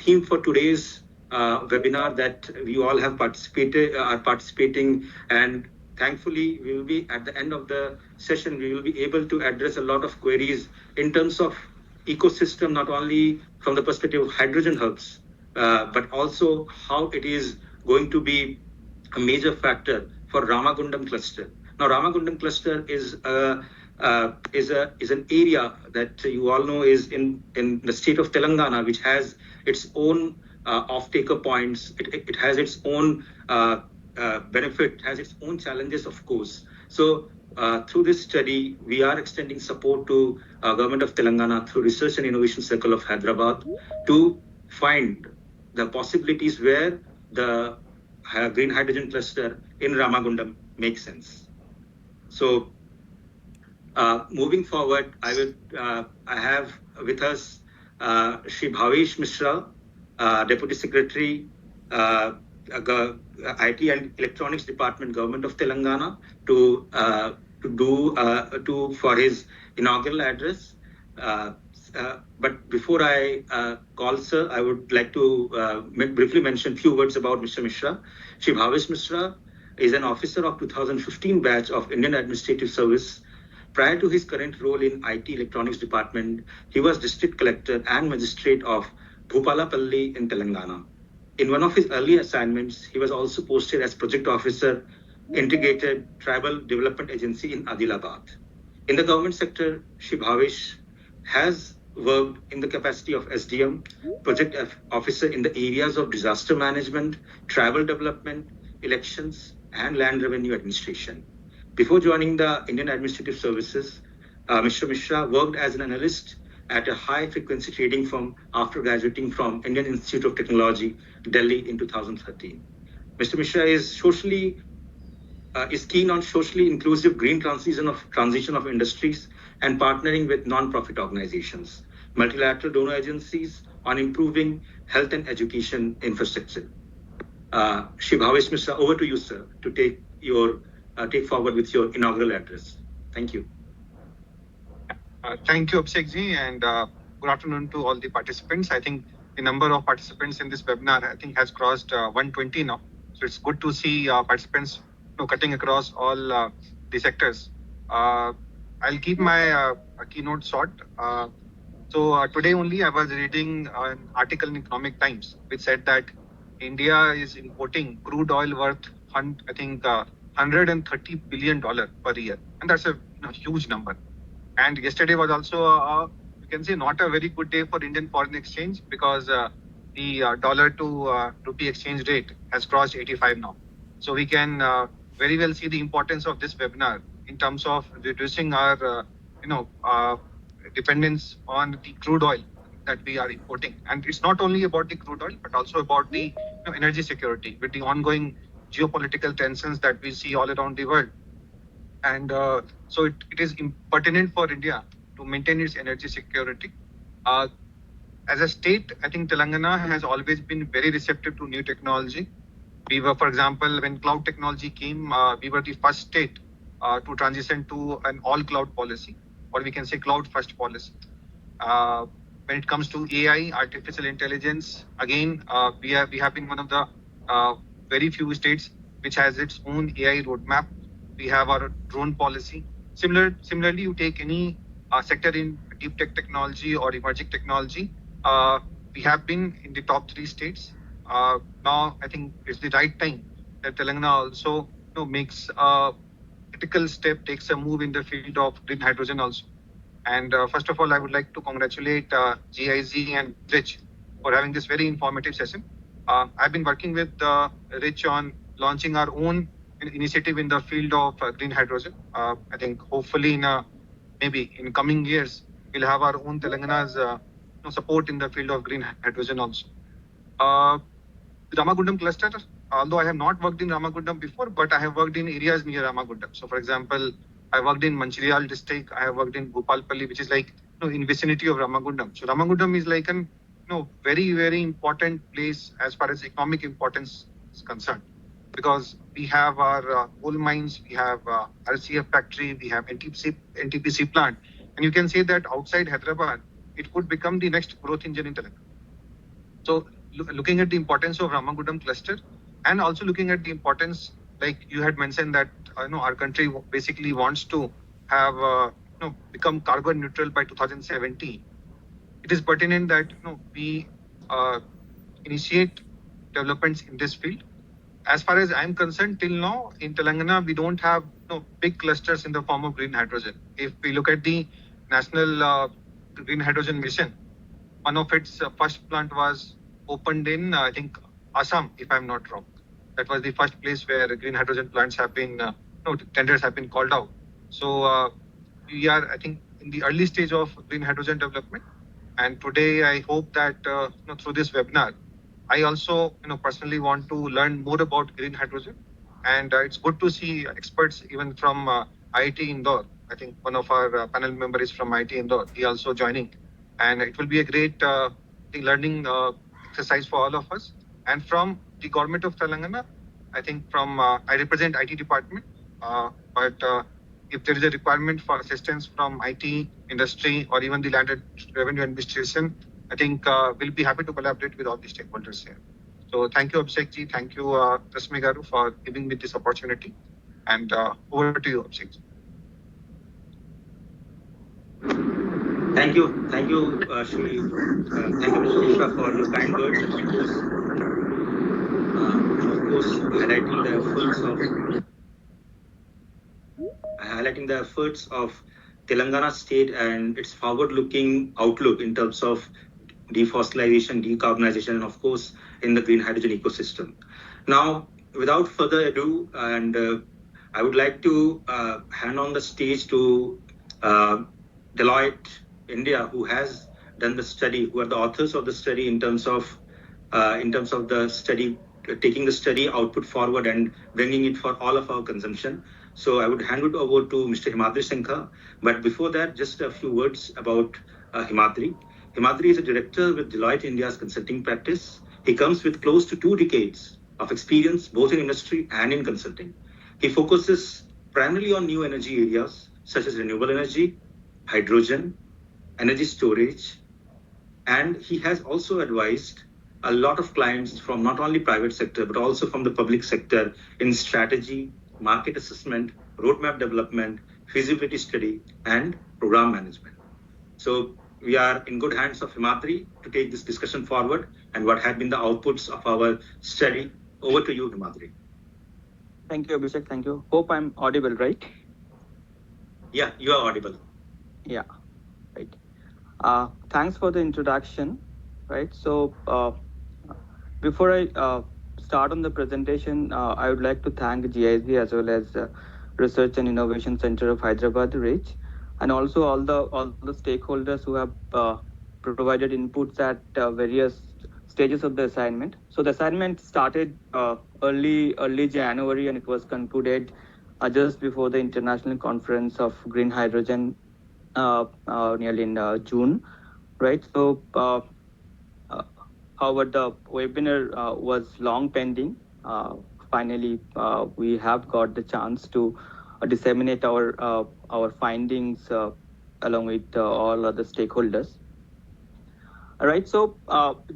theme for today's webinar that we all have are participating, and thankfully we will be at the end of the session, we will be able to address a lot of queries in terms of ecosystem, not only from the perspective of hydrogen hubs, but also how it is going to be a major factor for Ramagundam cluster. Now, Ramagundam cluster is an area that you all know is in the state of Telangana, which has its own off-taker points. It has its own benefit, has its own challenges, of course. So through this study, we are extending support to Government of Telangana through Research and Innovation Circle of Hyderabad to find the possibilities where the green hydrogen cluster in Ramagundam makes sense. So moving forward, I have with us Shri Bhavesh Mishra, Deputy Secretary, IT and Electronics Department, Government of Telangana, for his inaugural address. But before I call sir, I would like to briefly mention a few words about Mr. Mishra. Shri Bhavesh Mishra is an officer of 2015 batch of Indian Administrative Service. Prior to his current role in IT Electronics Department, he was District Collector and Magistrate of Bhupalapalli in Telangana. In one of his early assignments, he was also posted as Project Officer, Integrated Tribal Development Agency in Adilabad. In the government sector, Shri Bhavesh has worked in the capacity of SDM, Project Officer in the areas of disaster management, tribal development, elections, and land revenue administration. Before joining the Indian Administrative Services, Mr. Mishra worked as an analyst at a high-frequency trading firm after graduating from Indian Institute of Technology, Delhi in 2013. Mr. Mishra is keen on socially inclusive green transition of industries and partnering with non-profit organizations, multilateral donor agencies on improving health and education infrastructure. Shri Bhavesh Mishra, over to you, sir, to take forward with your inaugural address. Thank you. Thank you, Abhishek ji, and good afternoon to all the participants. I think the number of participants in this webinar, has crossed 120 now. So it's good to see participants cutting across all the sectors. I'll keep my keynote short. So today only I was reading an article in Economic Times which said that India is importing crude oil worth $130 billion per year, and that's a huge number. And yesterday was also you can say not a very good day for Indian foreign exchange, because the dollar to rupee exchange rate has crossed 85 now. So we can very well see the importance of this webinar in terms of reducing our dependence on the crude oil that we are importing. And it's not only about the crude oil, but also about the energy security with the ongoing geopolitical tensions that we see all around the world. And so it is pertinent for India to maintain its energy security. As a state, I think Telangana has always been very receptive to new technology. We were, for example, when cloud technology came, we were the first state to transition to an all-cloud policy, or we can say cloud-first policy. When it comes to AI, artificial intelligence, again, we have been one of the very few states which has its own AI roadmap. We have our drone policy. Similarly, you take any sector in deep tech technology or emerging technology, we have been in the top 3 states. Now, I think it's the right time that Telangana also makes a critical step, takes a move in the field of green hydrogen also. And first of all, I would like to congratulate GIZ and Rich for having this very informative session. I've been working with Rich on launching our own initiative in the field of green hydrogen. I think hopefully maybe in coming years, we'll have our own Telangana's support in the field of green hydrogen also. The Ramagundam cluster, although I have not worked in Ramagundam before, but I have worked in areas near Ramagundam. So for example, I worked in Manchiryal district, I have worked in Bhupalpalli, which is like in vicinity of Ramagundam. So Ramagundam is like an very, very important place as far as economic importance is concerned, because we have our coal mines, we have RCF factory, we have NTPC plant, and you can say that outside Hyderabad, it could become the next growth engine in Telangana. So looking at the importance of Ramagundam cluster, and also looking at the importance, like you had mentioned that our country basically wants to have become carbon neutral by 2070. It is pertinent that we initiate developments in this field. As far as I'm concerned, till now in Telangana, we don't have big clusters in the form of green hydrogen. If we look at the National Green Hydrogen Mission, one of its first plant was opened in, I think, Assam, if I'm not wrong. That was the first place where green hydrogen plants have been, tenders have been called out. So we are, I think, in the early stage of green hydrogen development. And today, I hope that through this webinar, I also, personally want to learn more about green hydrogen. And it's good to see experts even from IIT Indore. I think one of our panel members is from IIT Indore. He also joining, and it will be a great learning exercise for all of us. And from the government of Telangana, I think from I represent IT department, but if there is a requirement for assistance from IT industry or even the land and revenue administration, I think we'll be happy to collaborate with all the stakeholders here. So thank you, Abhishek ji. Thank you, Rasmi Garu, for giving me this opportunity. And over to you, Abhishek ji. Thank you, Shri. Thank you, Mr. Mishra, for your kind words, and of course, highlighting the efforts of Telangana state and its forward-looking outlook in terms of defossilization, decarbonization, and of course, in the green hydrogen ecosystem. Now, without further ado, and I would like to hand on the stage to Deloitte India, who has done the study, who are the authors of the study in terms of the study, taking the study output forward and bringing it for all of our consumption. So I would hand it over to Mr. Himadri Singha. But before that, just a few words about Himadri. Himadri is a director with Deloitte India's consulting practice. He comes with close to 2 decades of experience, both in industry and in consulting. He focuses primarily on new energy areas such as renewable energy, hydrogen, energy storage, and he has also advised a lot of clients from not only private sector, but also from the public sector in strategy, market assessment, roadmap development, feasibility study, and program management. So we are in good hands of Himadri to take this discussion forward and what have been the outputs of our study. Over to you, Himadri. Thank you, Abhishek. Thank you. Hope I'm audible, right? Yeah, you are audible. Yeah, right. Thanks for the introduction, right? So before I start on the presentation, I would like to thank GIG as well as Research and Innovation Center of Hyderabad, RICH, and also all the stakeholders who have provided inputs at various stages of the assignment. So the assignment started early January, and it was concluded just before the International Conference of Green Hydrogen nearly in June, right? So however, the webinar was long pending. Finally, we have got the chance to disseminate our findings along with all other stakeholders. All right, so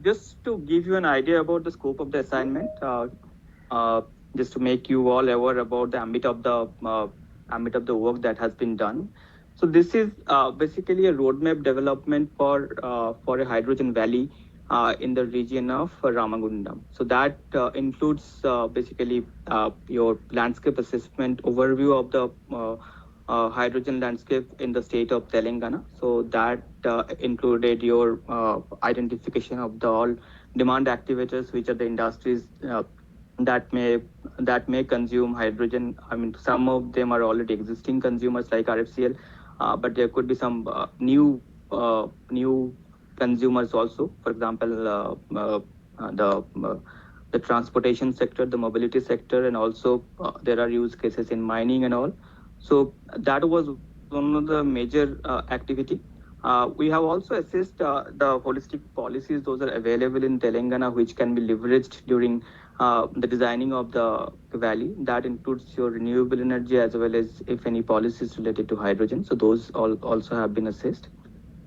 just to give you an idea about the scope of the assignment, just to make you all aware about the ambit of the work that has been done. So this is basically a roadmap development for a hydrogen valley in the region of Ramagundam. So that includes basically your landscape assessment, overview of the hydrogen landscape in the state of Telangana. So that included your identification of the all demand activators, which are the industries that may consume hydrogen. I mean, some of them are already existing consumers like RFCL, but there could be some new consumers also. For example, the transportation sector, the mobility sector, and also there are use cases in mining and all. So that was one of the major activity. We have also assessed the holistic policies. Those are available in Telangana, which can be leveraged during the designing of the valley. That includes your renewable energy as well as if any policies related to hydrogen. So those all also have been assessed.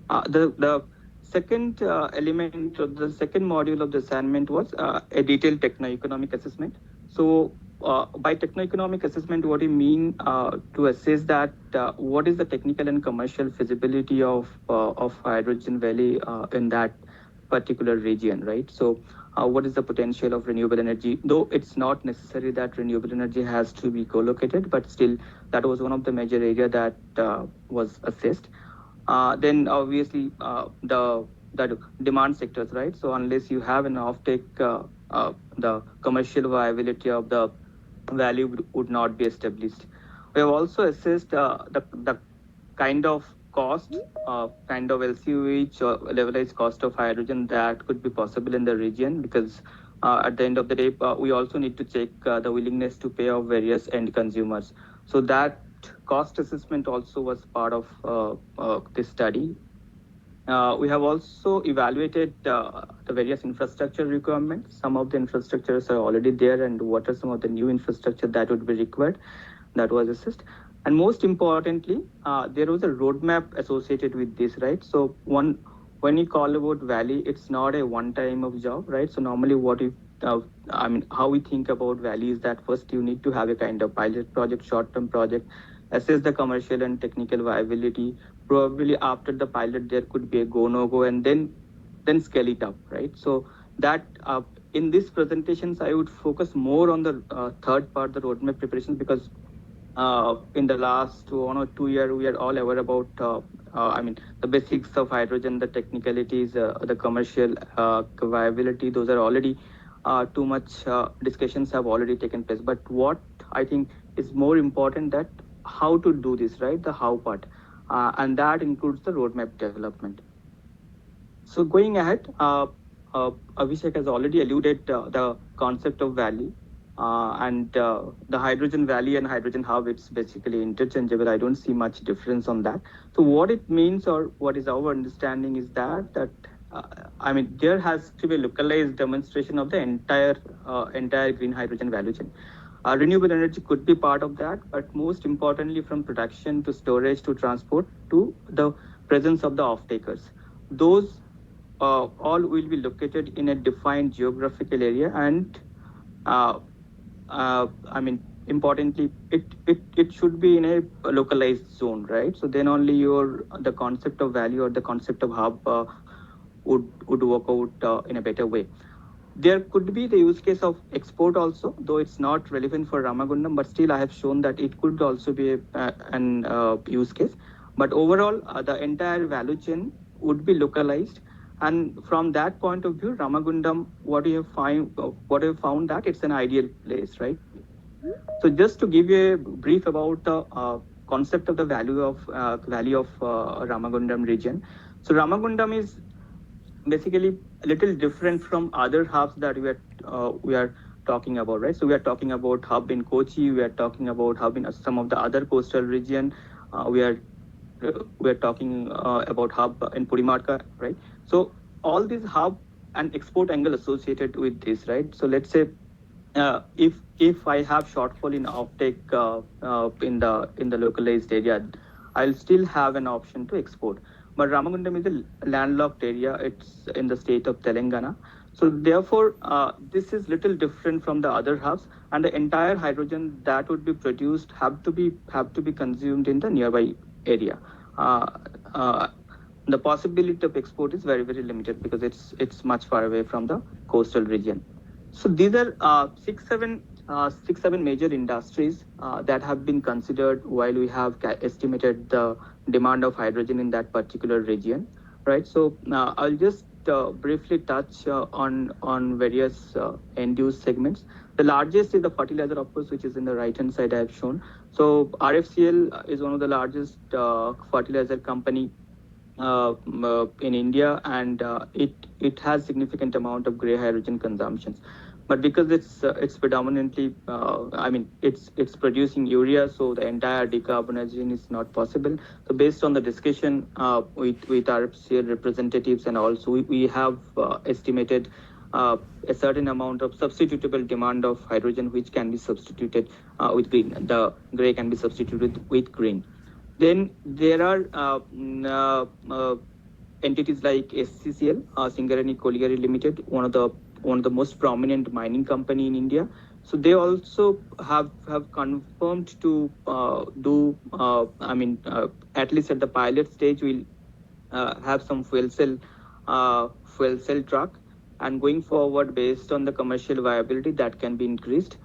The second element, or the second module of the assignment was a detailed techno-economic assessment. So by techno-economic assessment, what we mean to assess that what is the technical and commercial feasibility of Hydrogen Valley in that particular region, right? So what is the potential of renewable energy? Though it's not necessary that renewable energy has to be co-located, but still that was one of the major area that was assessed. Then obviously the demand sectors, right? So unless you have an offtake, the commercial viability of the value would not be established. We have also assessed the kind of cost, kind of LCOH or levelized cost of hydrogen that could be possible in the region, because at the end of the day, we also need to check the willingness to pay of various end consumers. So that cost assessment also was part of this study. We have also evaluated the various infrastructure requirements. Some of the infrastructures are already there, and what are some of the new infrastructure that would be required, that was assessed. And most importantly, there was a roadmap associated with this, right? So when you call about Valley, it's not a one time of job, right? So normally what if how we think about Valley is that first you need to have a kind of pilot project, short-term project, assess the commercial and technical viability. Probably after the pilot, there could be a go no go, and then scale it up, right? So that in these presentations, I would focus more on the third part, the roadmap preparation, because in the last 1 or 2 years, we are all aware about the basics of hydrogen, the technicalities, the commercial viability. Those are already too much discussions have already taken place. But what I think is more important, that how to do this, right? The how part, and that includes the roadmap development. So going ahead, Abhishek has already alluded the concept of Valley. And the Hydrogen Valley and Hydrogen Hub, it's basically interchangeable. I don't see much difference on that. So what it means, or what is our understanding, is that there has to be a localized demonstration of the entire green hydrogen value chain. Renewable energy could be part of that, but most importantly, from production to storage to transport to the presence of the off-takers. Those all will be located in a defined geographical area, and importantly, it should be in a localized zone, right? So then only the concept of value or the concept of hub would work out in a better way. There could be the use case of export also, though it's not relevant for Ramagundam, but still I have shown that it could also be an use case. But overall, the entire value chain would be localized. And from that point of view, Ramagundam, what we have found that it's an ideal place, right? So just to give you a brief about the concept of the valley of Ramagundam region. So Ramagundam is basically a little different from other hubs that we are talking about, right? So we are talking about hub in Kochi, we are talking about hub in some of the other coastal region, we are talking about hub in Purimarka, right? So all these hub and export angle associated with this, right? So let's say if I have shortfall in offtake in the localized area, I'll still have an option to export. But Ramagundam is a landlocked area. It's in the state of Telangana. So therefore, this is little different from the other hubs, and the entire hydrogen that would be produced have to be consumed in the nearby area. The possibility of export is very, very limited because it's much far away from the coastal region. So these are six, seven major industries that have been considered while we have estimated the demand of hydrogen in that particular region, right? So I'll just briefly touch on various end-use segments. The largest is the fertilizer, of course, which is in the right-hand side I have shown. So RFCL is one of the largest fertilizer company in India, and it has significant amount of gray hydrogen consumptions. But because it's predominantly, it's producing urea, so the entire decarbonization is not possible. So based on the discussion with RFCL representatives, and also we have estimated a certain amount of substitutable demand of hydrogen, which can be substituted with green. The gray can be substituted with green. Then there are entities like SCCL, Singareni Colliery Limited, one of the most prominent mining company in India. So they also have confirmed to do. At least at the pilot stage, we'll have some fuel cell truck, and going forward, based on the commercial viability, that can be increased.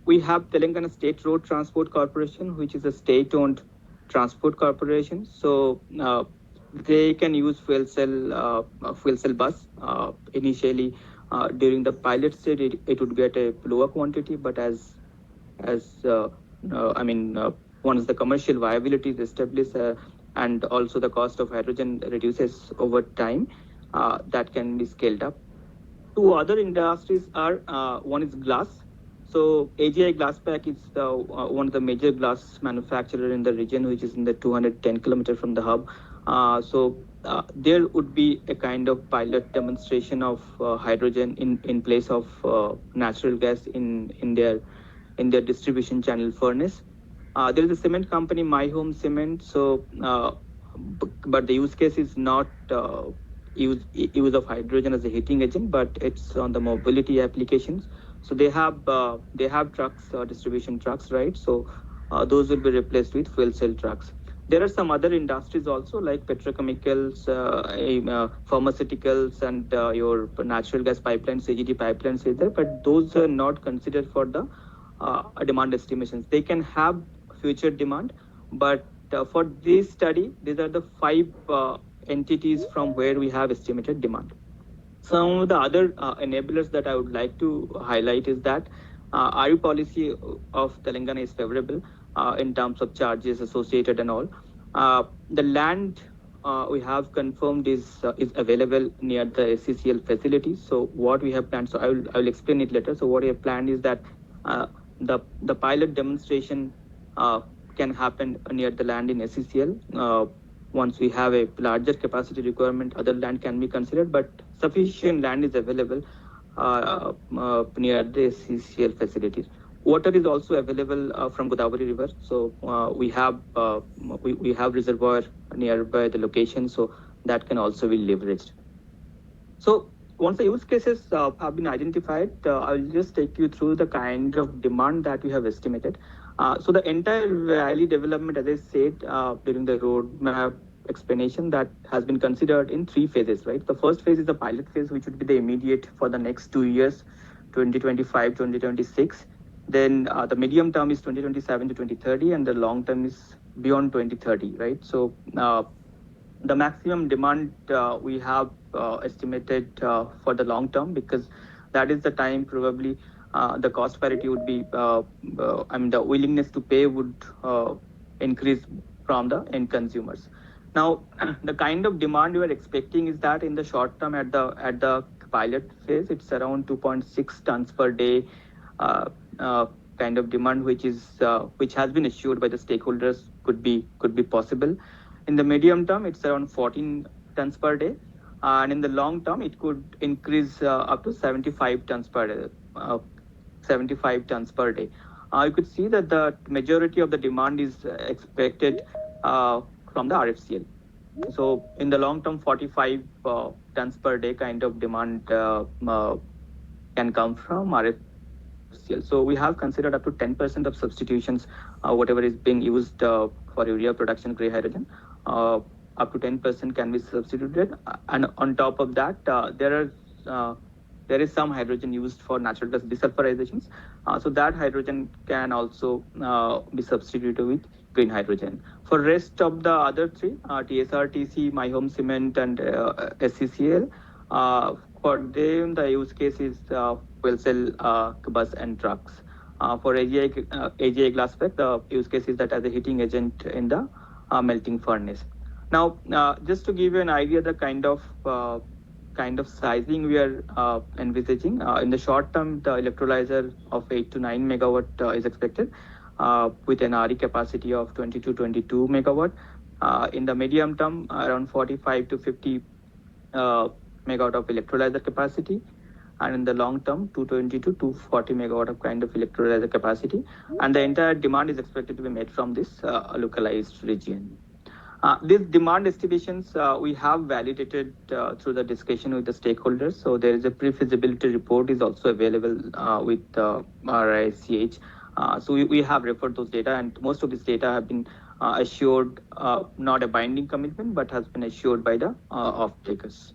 We have Telangana State Road Transport Corporation, which is a state-owned transport corporation. So they can use fuel cell bus. Initially, during the pilot stage, it would be at a lower quantity, but as once the commercial viability is established, and also the cost of hydrogen reduces over time, that can be scaled up. Two other industries are, one is glass. So AGI Glaspac is one of the major glass manufacturer in the region, which is in the 210 kilometers from the hub. There would be a kind of pilot demonstration of hydrogen in place of natural gas in their distribution channel furnace. There is a cement company, MyHome Cement. So, but the use case is not use of hydrogen as a heating agent, but it's on the mobility applications. So they have trucks, distribution trucks, right? So those will be replaced with fuel cell trucks. There are some other industries also, like petrochemicals, pharmaceuticals, and your natural gas pipelines, CGD pipelines is there, but those are not considered for the demand estimations. They can have future demand, but for this study, these are the 5 entities from where we have estimated demand. Some of the other enablers that I would like to highlight is that RU policy of Telangana is favorable in terms of charges associated and all. The land we have confirmed is available near the SCCL facility. So what we have planned, so I will explain it later. So what we have planned is that the pilot demonstration can happen near the land in SCCL. Once we have a larger capacity requirement, other land can be considered, but sufficient land is available near the SCCL facilities. Water is also available from Godavari River, so we have reservoir nearby the location, so that can also be leveraged. So once the use cases have been identified, I will just take you through the kind of demand that we have estimated. So the entire valley development, as I said during the roadmap explanation, that has been considered in 3 phases, right? The first phase is the pilot phase, which would be the immediate for the next 2 years, 2025, 2026. Then the medium term is 2027 to 2030, and the long term is beyond 2030, right? So the maximum demand we have estimated for the long term, because that is the time probably the cost parity would be, the willingness to pay would increase from the end consumers. Now, the kind of demand we are expecting is that in the short term, at the pilot phase, it's around 2.6 tons per day kind of demand, which has been assured by the stakeholders could be possible. In the medium term, it's around 14 tons per day, and in the long term, it could increase up to 75 tons per day. 75 tons per day. You could see that the majority of the demand is expected from the RFCL. So in the long term, 45 tons per day kind of demand can come from RFCL. So we have considered up to 10% of substitutions, whatever is being used for urea production, gray hydrogen. Up to 10% can be substituted, and on top of that, there is some hydrogen used for natural gas desulfurizations. So that hydrogen can also be substituted with green hydrogen. For rest of the other 3, TSRTC, MyHome Cement, and SCCL, for them the use case is fuel cell bus and trucks. For AGI Glaspac, the use case is that as a heating agent in the melting furnace. Now, just to give you an idea, the kind of sizing we are envisaging, in the short term, the electrolyzer of 8 to 9 megawatt is expected with an RE capacity of 20 to 22 megawatt. In the medium term, around 45 to 50 megawatt of electrolyzer capacity, and in the long term, 220 to 240 megawatt of kind of electrolyzer capacity, and the entire demand is expected to be made from this localized region. These demand estimations we have validated through the discussion with the stakeholders. So there is a pre-feasibility report is also available with RICH. So we have referred those data, and most of this data have been assured, not a binding commitment, but has been assured by the off-takers.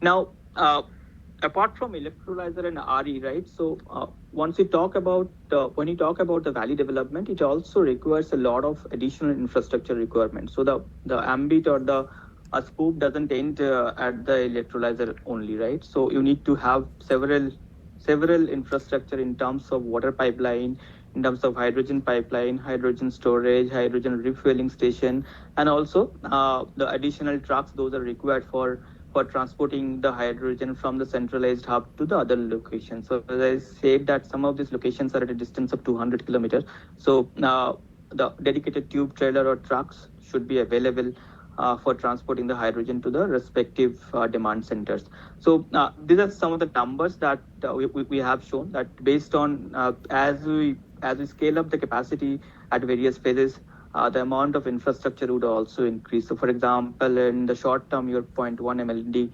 Now, apart from electrolyzer and RE, right? So once we talk about, when you talk about the valley development, it also requires a lot of additional infrastructure requirements. So the ambit or the scope doesn't end at the electrolyzer only, right? So you need to have several infrastructure in terms of water pipeline, in terms of hydrogen pipeline, hydrogen storage, hydrogen refueling station, and also the additional trucks. Those are required for transporting the hydrogen from the centralized hub to the other locations. So as I said that some of these locations are at a distance of 200 kilometers. So the dedicated tube trailer or trucks should be available for transporting the hydrogen to the respective demand centers. So these are some of the numbers that we have shown, that based on as we scale up the capacity at various phases, the amount of infrastructure would also increase. So, for example, in the short term, your 0.1 MLD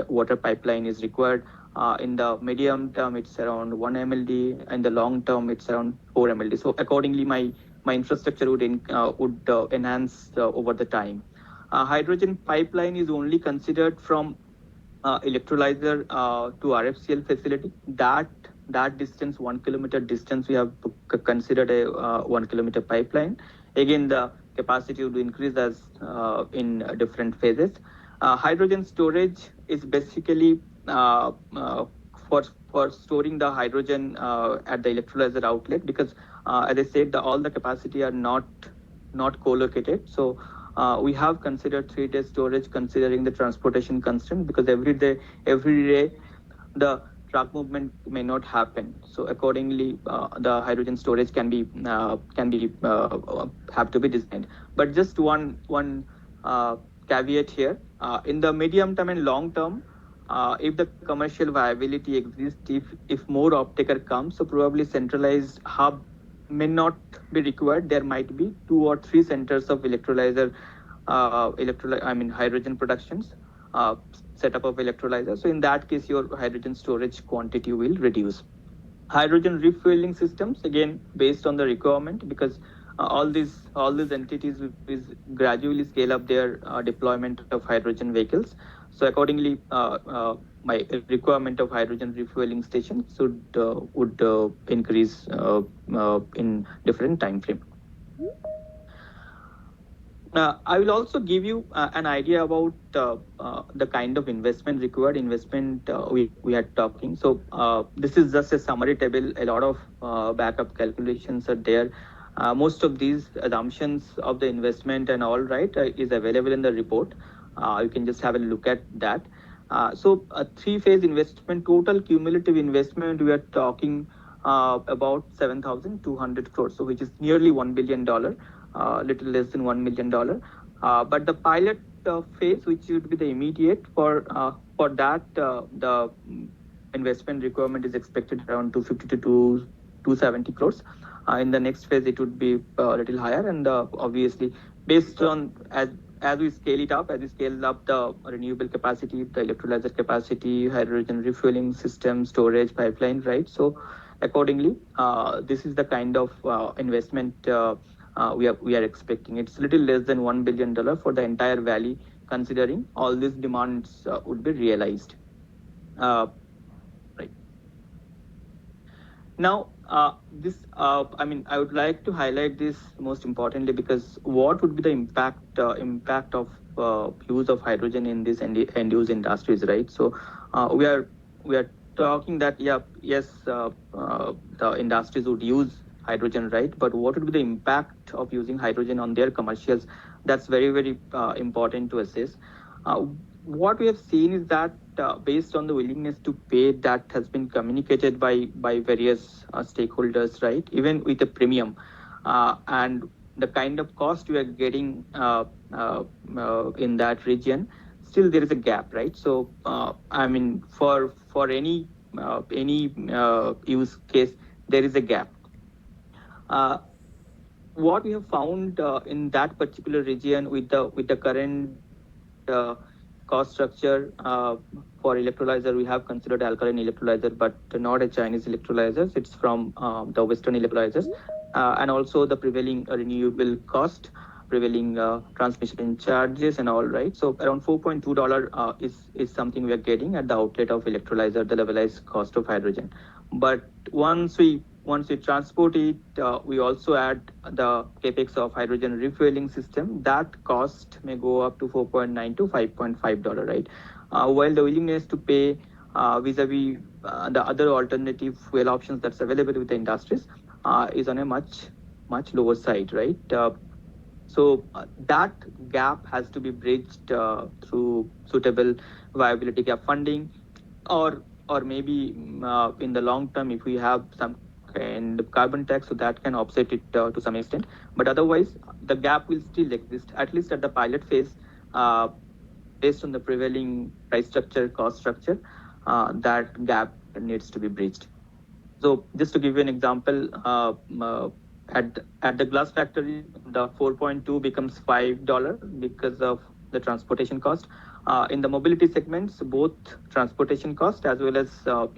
water pipeline is required. In the medium term, it's around 1 MLD. In the long term, it's around 4 MLD. So, accordingly, my infrastructure would enhance over the time. Hydrogen pipeline is only considered from electrolyzer to RFCL facility. That distance, 1 kilometer distance, we have considered a 1 kilometer pipeline. Again, the capacity would increase as in different phases. Hydrogen storage is basically for storing the hydrogen at the electrolyzer outlet, because as I said, all the capacity are not co-located. So we have considered 3 days storage, considering the transportation constraint, because every day the truck movement may not happen. So accordingly, the hydrogen storage can be have to be designed. But just one caveat here: in the medium term and long term, if the commercial viability exists, if more off-taker comes, so probably centralized hub may not be required. There might be 2 or 3 centers of hydrogen productions, setup of electrolyzer. So in that case, your hydrogen storage quantity will reduce. Hydrogen refueling systems, again based on the requirement, because all these entities will gradually scale up their deployment of hydrogen vehicles. So accordingly, my requirement of hydrogen refueling stations would increase in different time frame. I will also give you an idea about the kind of investment required. We are talking. So this is just a summary table. A lot of backup calculations are there. Most of these assumptions of the investment and all, right, is available in the report. You can just have a look at that. So a 3-phase investment, total cumulative investment, we are talking about 7,200 crores, so which is nearly $1 billion. Little less than $1 million. But the pilot phase, which would be the immediate, for that, the investment requirement is expected around 250 to 270 crores. In the next phase, it would be a little higher, and obviously, based on as we scale it up, as we scale up the renewable capacity, the electrolyzer capacity, hydrogen refueling system, storage pipeline, right? So accordingly, this is the kind of investment we are expecting. It's a little less than $1 billion for the entire valley, considering all these demands would be realized. Right. Now, this I would like to highlight this most importantly, because what would be the impact of use of hydrogen in these end use industries, right? So we are talking that the industries would use hydrogen, right? But what would be the impact of using hydrogen on their commercials? That's very, very important to assess. What we have seen is that based on the willingness to pay that has been communicated by various stakeholders, right? Even with a premium and the kind of cost we are getting in that region, still there is a gap, right? So for any use case, there is a gap. what we have found in that particular region with the current cost structure for electrolyzer, we have considered alkaline electrolyzer, but not a Chinese electrolyzers. It's from the Western electrolyzers, and also the prevailing renewable cost, prevailing transmission charges, and all right. So around $4.2 is something we are getting at the outlet of electrolyzer, the levelized cost of hydrogen. But once we transport it, we also add the capex of hydrogen refueling system. That cost may go up to 4.9 to $5.5, right? While the willingness to pay vis-a-vis the other alternative fuel options that's available with the industries is on a much lower side, right? So that gap has to be bridged through suitable viability gap funding, or maybe in the long term, if we have some kind of carbon tax, so that can offset it to some extent. But otherwise, the gap will still exist, at least at the pilot phase, uh, based on the prevailing price structure, cost structure. That gap needs to be bridged. So just to give you an example, at the glass factory, the 4.2 becomes $5 because of the transportation cost. In the mobility segments, both transportation cost as well as the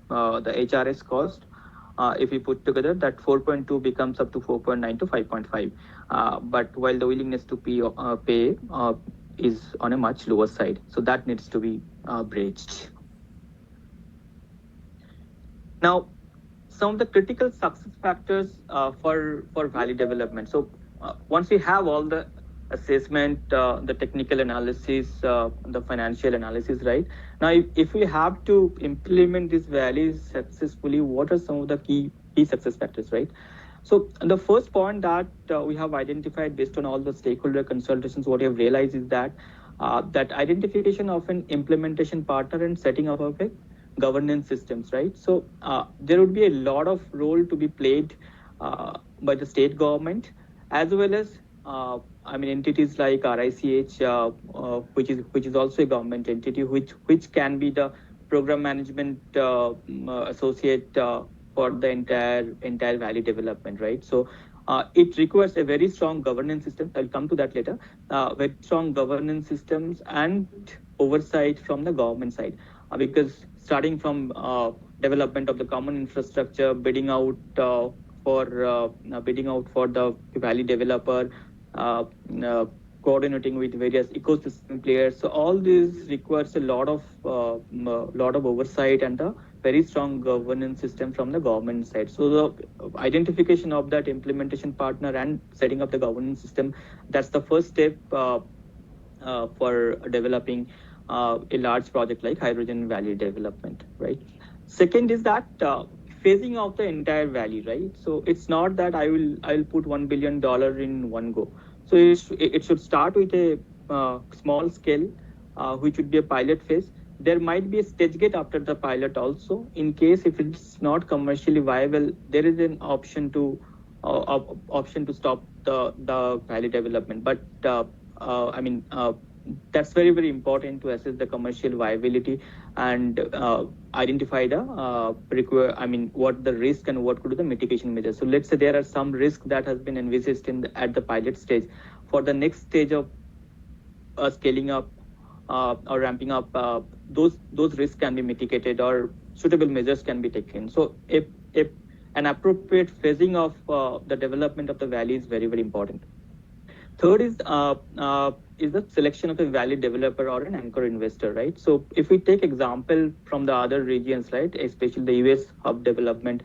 HRS cost, if we put together, that 4.2 becomes up to 4.9 to 5.5. But while the willingness to pay is on a much lower side, so that needs to be bridged. Now, some of the critical success factors for valley development. So once we have all the assessment, the technical analysis, the financial analysis, right? Now, if we have to implement these valleys successfully, what are some of the key success factors, right? So the first point that we have identified based on all the stakeholder consultations, what we have realized is that that identification of an implementation partner and setting up of a governance systems, right? So there would be a lot of role to be played by the state government, as well as entities like RICH, which is also a government entity, which can be the program management associate for the entire valley development, right? So it requires a very strong governance system. I'll come to that later. Very strong governance systems and oversight from the government side, because starting from development of the common infrastructure, bidding out for the valley developer, uh, uh, coordinating with various ecosystem players. So all this requires a lot of oversight and a very strong governance system from the government side. So the identification of that implementation partner and setting up the governance system, that's the first step for developing a large project like Hydrogen Valley development, right? Second is that phasing of the entire valley, right? So it's not that I will put $1 billion in one go. So it should start with a small scale, which would be a pilot phase. There might be a stage gate after the pilot also. In case if it's not commercially viable, there is an option to stop the valley development. But I mean, that's very important to assess the commercial viability and identify the what the risk and what could be the mitigation measures. So let's say there are some risk that has been envisaged at the pilot stage. For the next stage of scaling up or ramping up, those risks can be mitigated or suitable measures can be taken. So if an appropriate phasing of the development of the valley is very important. Third is the selection of a valid developer or an anchor investor, right? So if we take example from the other regions, right, especially the US hub development,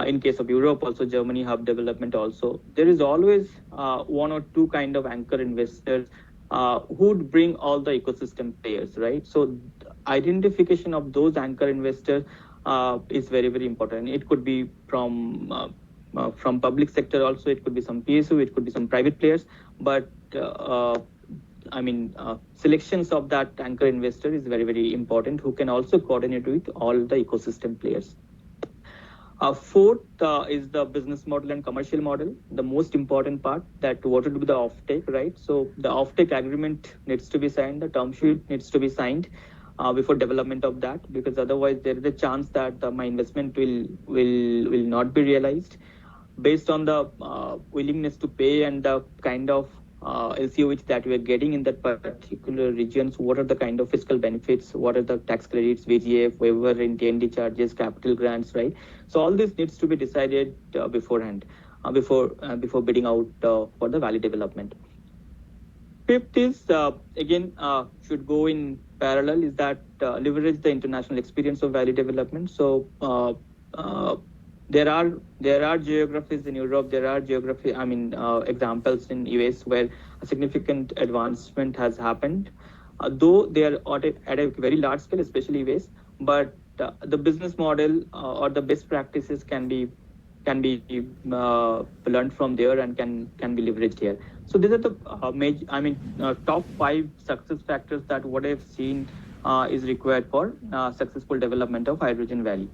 in case of Europe, also Germany hub development, also there is always one or two kind of anchor investors who would bring all the ecosystem players, right? So identification of those anchor investors is very important. It could be from public sector also, it could be some PSU, it could be some private players, but selections of that anchor investor is very important, who can also coordinate with all the ecosystem players. Fourth is the business model and commercial model, the most important part, that what would be the offtake, right? So the offtake agreement needs to be signed, the term sheet needs to be signed before development of that, because otherwise there is a chance that my investment will not be realized. based on the willingness to pay and the kind of LCOH that we are getting in that particular regions, what are the kind of fiscal benefits, what are the tax credits, VGF, waiver in TND charges, capital grants, right? So all this needs to be decided beforehand, before bidding out for the valley development. Fifth is again should go in parallel is that leverage the international experience of valley development. So uh, there are geographies in Europe, there are examples in US where a significant advancement has happened, though they are at a very large scale, especially US. But the business model or the best practices can be learned from there and can be leveraged here. So these are the top 5 success factors that what I've seen is required for successful development of Hydrogen Valley.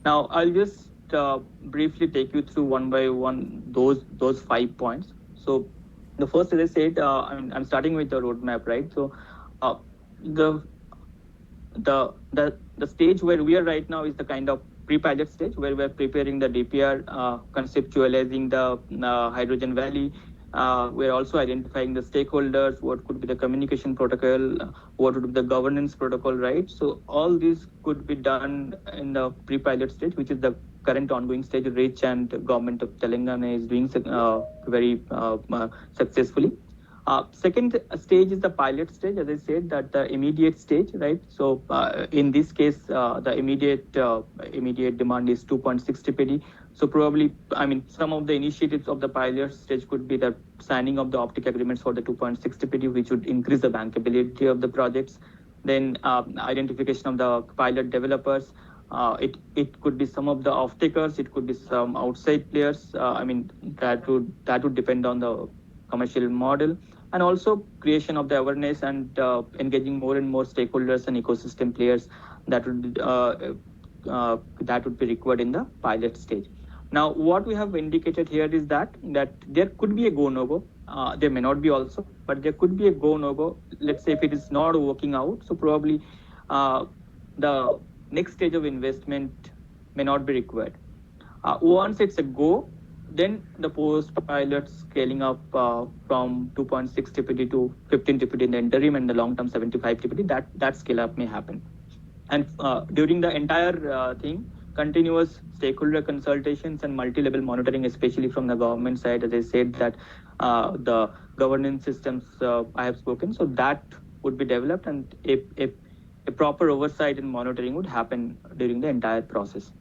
Now I'll just briefly take you through one by one those 5 points. So the first, as I said, I'm starting with the roadmap, right? So uh, the the stage where we are right now is the kind of pre-pilot stage where we're preparing the DPR, conceptualizing the Hydrogen Valley. We're also identifying the stakeholders, what could be the communication protocol, what would be the governance protocol, right? So all this could be done in the pre-pilot stage, which is the current ongoing stage, which and government of Telangana is doing very successfully. Second stage is the pilot stage, as I said, that the immediate stage, right? So in this case, the immediate demand is 2.6 TPD. So probably, some of the initiatives of the pilot stage could be the signing of the optic agreements for the 2.6 TPD, which would increase the bankability of the projects. Then identification of the pilot developers. It could be some of the off-takers, it could be some outside players. That would depend on the commercial model, and also creation of the awareness and engaging more and more stakeholders and ecosystem players that would be required in the pilot stage. Now, what we have indicated here is that there could be a go no go. There may not be also, but there could be a go no go. Let's say if it is not working out, so probably the next stage of investment may not be required. Once it's a go, then the post-pilot scaling up from 2.6 TPD to 15 TPD in the interim and the long-term 75 TPD, that scale up may happen. And during the entire thing, continuous stakeholder consultations and multi-level monitoring, especially from the government side, as I said, that the governance systems I have spoken, so that would be developed, and a proper oversight and monitoring would happen during the entire process.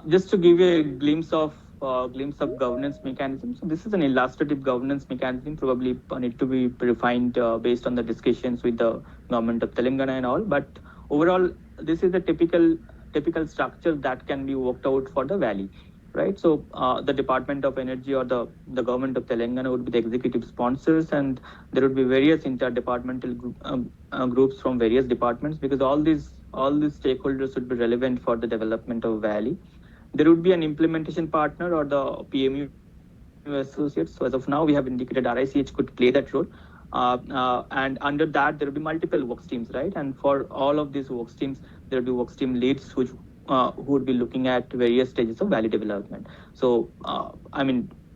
Just to give you a glimpse of governance mechanism. So this is an illustrative governance mechanism, probably need to be refined based on the discussions with the government of Telangana and all. But overall, this is a typical structure that can be worked out for the valley, right? So the Department of Energy or the government of Telangana would be the executive sponsors, and there would be various interdepartmental groups from various departments, because all these stakeholders would be relevant for the development of valley. There would be an implementation partner or the PMU associates. So as of now, we have indicated RICH could play that role. And under that, there will be multiple work streams, right? And for all of these work streams, there will be work stream leads who would be looking at various stages of valley development. So,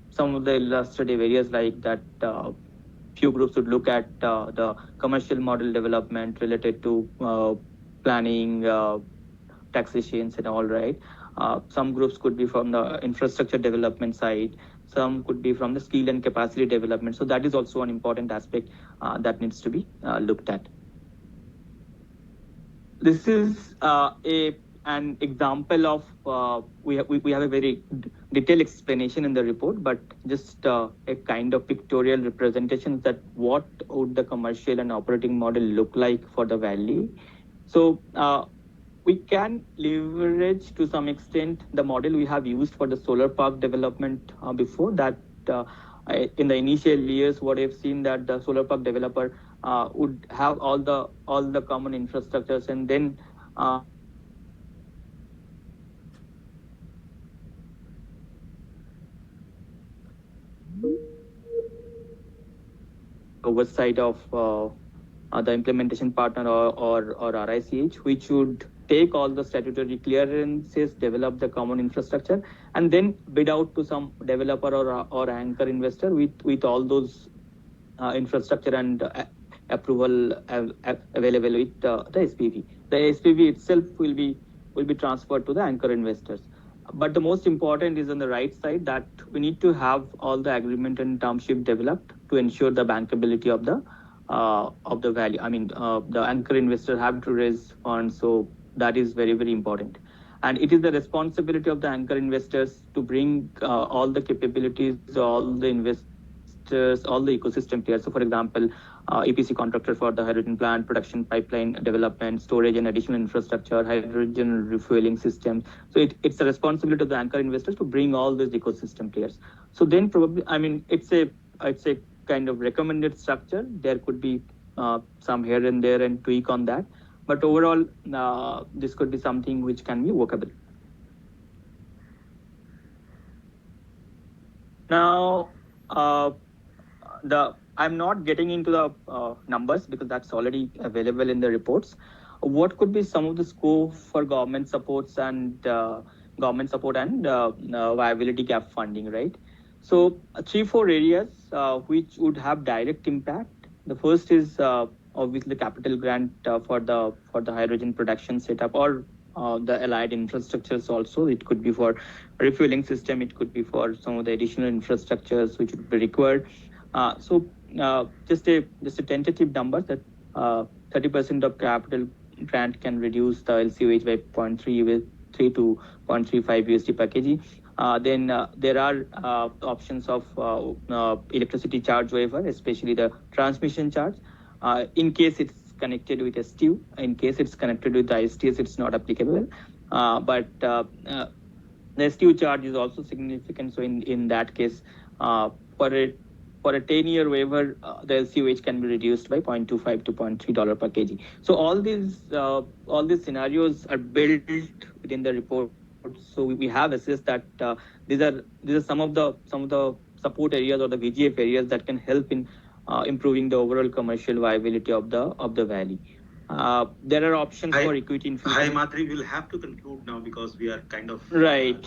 some of the illustrative areas like that, few groups would look at the commercial model development related to planning, taxations and all, right? Some groups could be from the infrastructure development side, some could be from the skill and capacity development. So that is also an important aspect that needs to be looked at. This is an example of we have a very detailed explanation in the report, but just a kind of pictorial representation that what would the commercial and operating model look like for the valley. So we can leverage to some extent the model we have used for the solar park development before that. In the initial years, what I've seen that the solar park developer would have all the common infrastructures, and then oversight of the implementation partner or RICH, which would take all the statutory clearances, develop the common infrastructure, and then bid out to some developer or anchor investor with all those infrastructure and approval available with the SPV. The SPV itself will be transferred to the anchor investors. But the most important is on the right side that we need to have all the agreement and term sheet developed to ensure the bankability of the value. I mean, the anchor investor have to raise funds, so that is very, very important. And it is the responsibility of the anchor investors to bring all the capabilities, all the investors, all the ecosystem players. So, for example, EPC contractor for the hydrogen plant, production pipeline development, storage and additional infrastructure, hydrogen refueling systems. So it's the responsibility of the anchor investors to bring all these ecosystem players. So then probably, I mean, it's a kind of recommended structure. There could be some here and there and tweak on that. But overall, this could be something which can be workable. Now, I'm not getting into the numbers because that's already available in the reports. What could be some of the scope for government supports and viability gap funding, right? So 3-4 areas which would have direct impact. The first is obviously capital grant for the hydrogen production setup or the allied infrastructures also. It could be for refueling system. It could be for some of the additional infrastructures which would be required. So just a tentative number that 30% of capital grant can reduce the LCOH by 0.3 to 0.35 USD per kg. Then there are options of electricity charge waiver, especially the transmission charge. In case it's connected with STU, in case it's connected with the ISTS, it's not applicable. But the STU charge is also significant. So in that case, for a 10-year waiver, the LCOH can be reduced by $0.25 to $0.3 per kg. So all these scenarios are built within the report. So we have assessed that these are some of the support areas or the VGF areas that can help in improving the overall commercial viability of the valley. There are options for equity infusion. Hi, Madhuri, we'll have to conclude now because we are kind of right.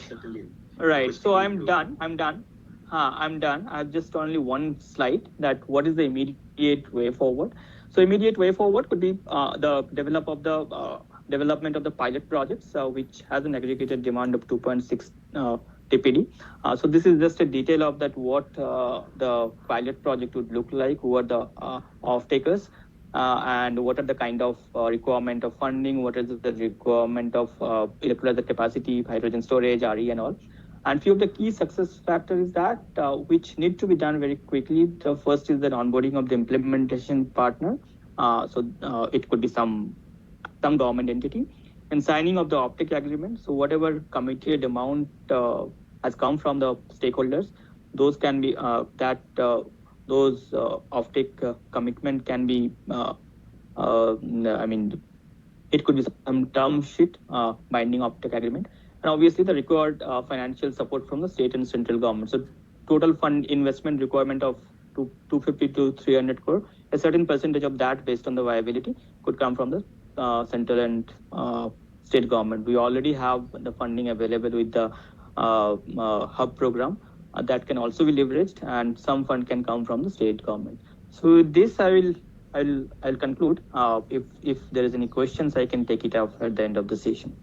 Right. So I'm done. I've just only one slide that what is the immediate way forward. So immediate way forward could be the development of the pilot projects, which has an aggregated demand of 2.6 TPD. So this is just a detail of that what the pilot project would look like, who are the off-takers, and what are the kind of requirement of funding, what is the requirement of electrolyzer capacity, hydrogen storage, RE and all. And few of the key success factors is that which need to be done very quickly. The first is the onboarding of the implementation partner. So it could be some government entity, and signing of the offtake agreement. So whatever committed amount has come from the stakeholders, those can be those offtake commitment can be. I mean, it could be some term sheet binding offtake agreement. And obviously the required financial support from the state and central government. So total fund investment requirement of 250 to 300 crore. A certain percentage of that based on the viability could come from the central and state government. We already have the funding available with the hub program that can also be leveraged, and some fund can come from the state government. So with this, I'll conclude. If there is any questions, I can take it up at the end of the session.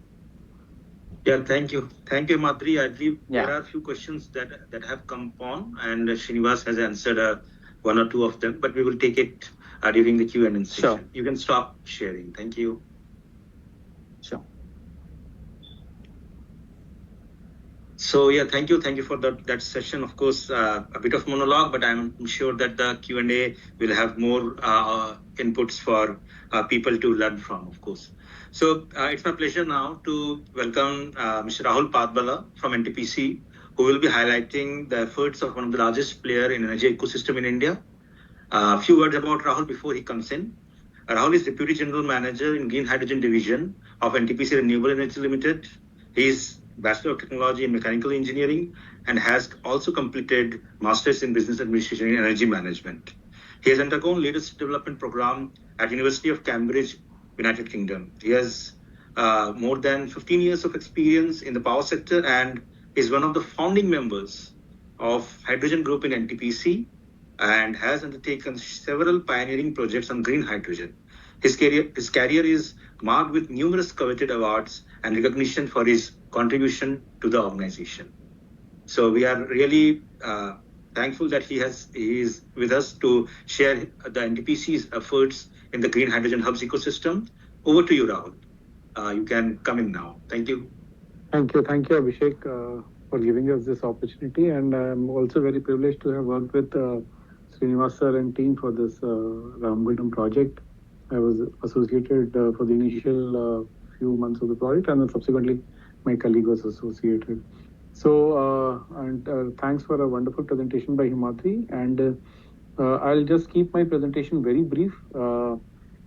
Yeah, thank you, Madhuri. I believe there are a few questions that have come on, and Srinivas has answered one or two of them, but we will take it during the Q&A session. Sure. You can stop sharing. Thank you. Sure. So yeah, thank you for that session. Of course, a bit of monologue, but I'm sure that the Q&A will have more inputs for people to learn from, of course. So it's my pleasure now to welcome Mr. Rahul Padbala from NTPC, who will be highlighting the efforts of one of the largest player in energy ecosystem in India. A few words about Rahul before he comes in. Rahul is Deputy General Manager in Green Hydrogen Division of NTPC Renewable Energy Limited. He is Bachelor of Technology in Mechanical Engineering and has also completed Masters in Business Administration and Energy Management. He has undergone latest development program at University of Cambridge, United Kingdom. He has more than 15 years of experience in the power sector and is one of the founding members of Hydrogen Group in NTPC and has undertaken several pioneering projects on green hydrogen. His career is marked with numerous coveted awards and recognition for his contribution to the organization. So we are really thankful that he is with us to share the NTPC's efforts in the green hydrogen hubs ecosystem. Over to you, Rahul. You can come in now. Thank you. Thank you, Abhishek, for giving us this opportunity. And I'm also very privileged to have worked with Srinivas sir and team for this Ramagundam project. I was associated for the initial few months of the project, and then subsequently my colleague was associated. So, thanks for a wonderful presentation by Himadri. And I'll just keep my presentation very brief,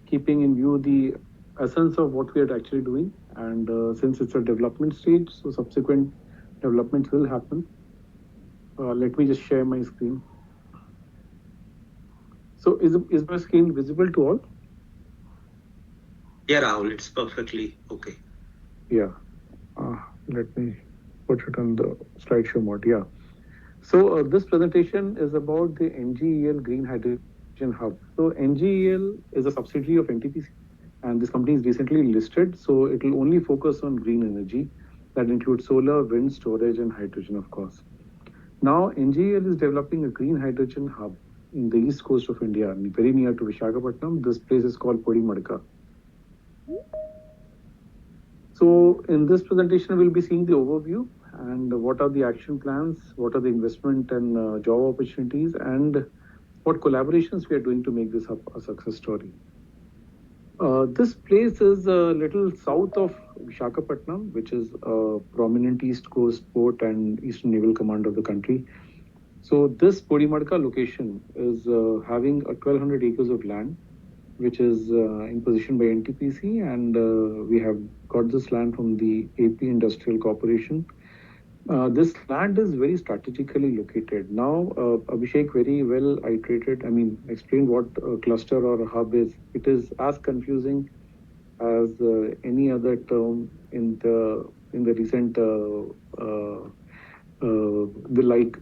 keeping in view the essence of what we are actually doing. And since it's a development stage, so subsequent developments will happen. Let me just share my screen. So is my screen visible to all? Yeah, Rahul, it's perfectly okay. Yeah. Let me put it on the slideshow mode. Yeah. So this presentation is about the NGEL Green Hydrogen Hub. So NGEL is a subsidiary of NTPC, and this company is recently listed. So it will only focus on green energy. That includes solar, wind, storage, and hydrogen, of course. Now, NGEL is developing a green hydrogen hub in the east coast of India, very near to Visakhapatnam. This place is called Podimadka. So in this presentation, we'll be seeing the overview and what are the action plans, what are the investment and job opportunities, and what collaborations we are doing to make this a success story. This place is a little south of Visakhapatnam, which is a prominent East Coast port and Eastern Naval Command of the country. So this Podimadka location is having 1,200 acres of land, which is in position by NTPC, and we have got this land from the AP Industrial Corporation. This land is very strategically located. Now, Abhishek very well explained what a cluster or a hub is. It is as confusing as any other term in the recent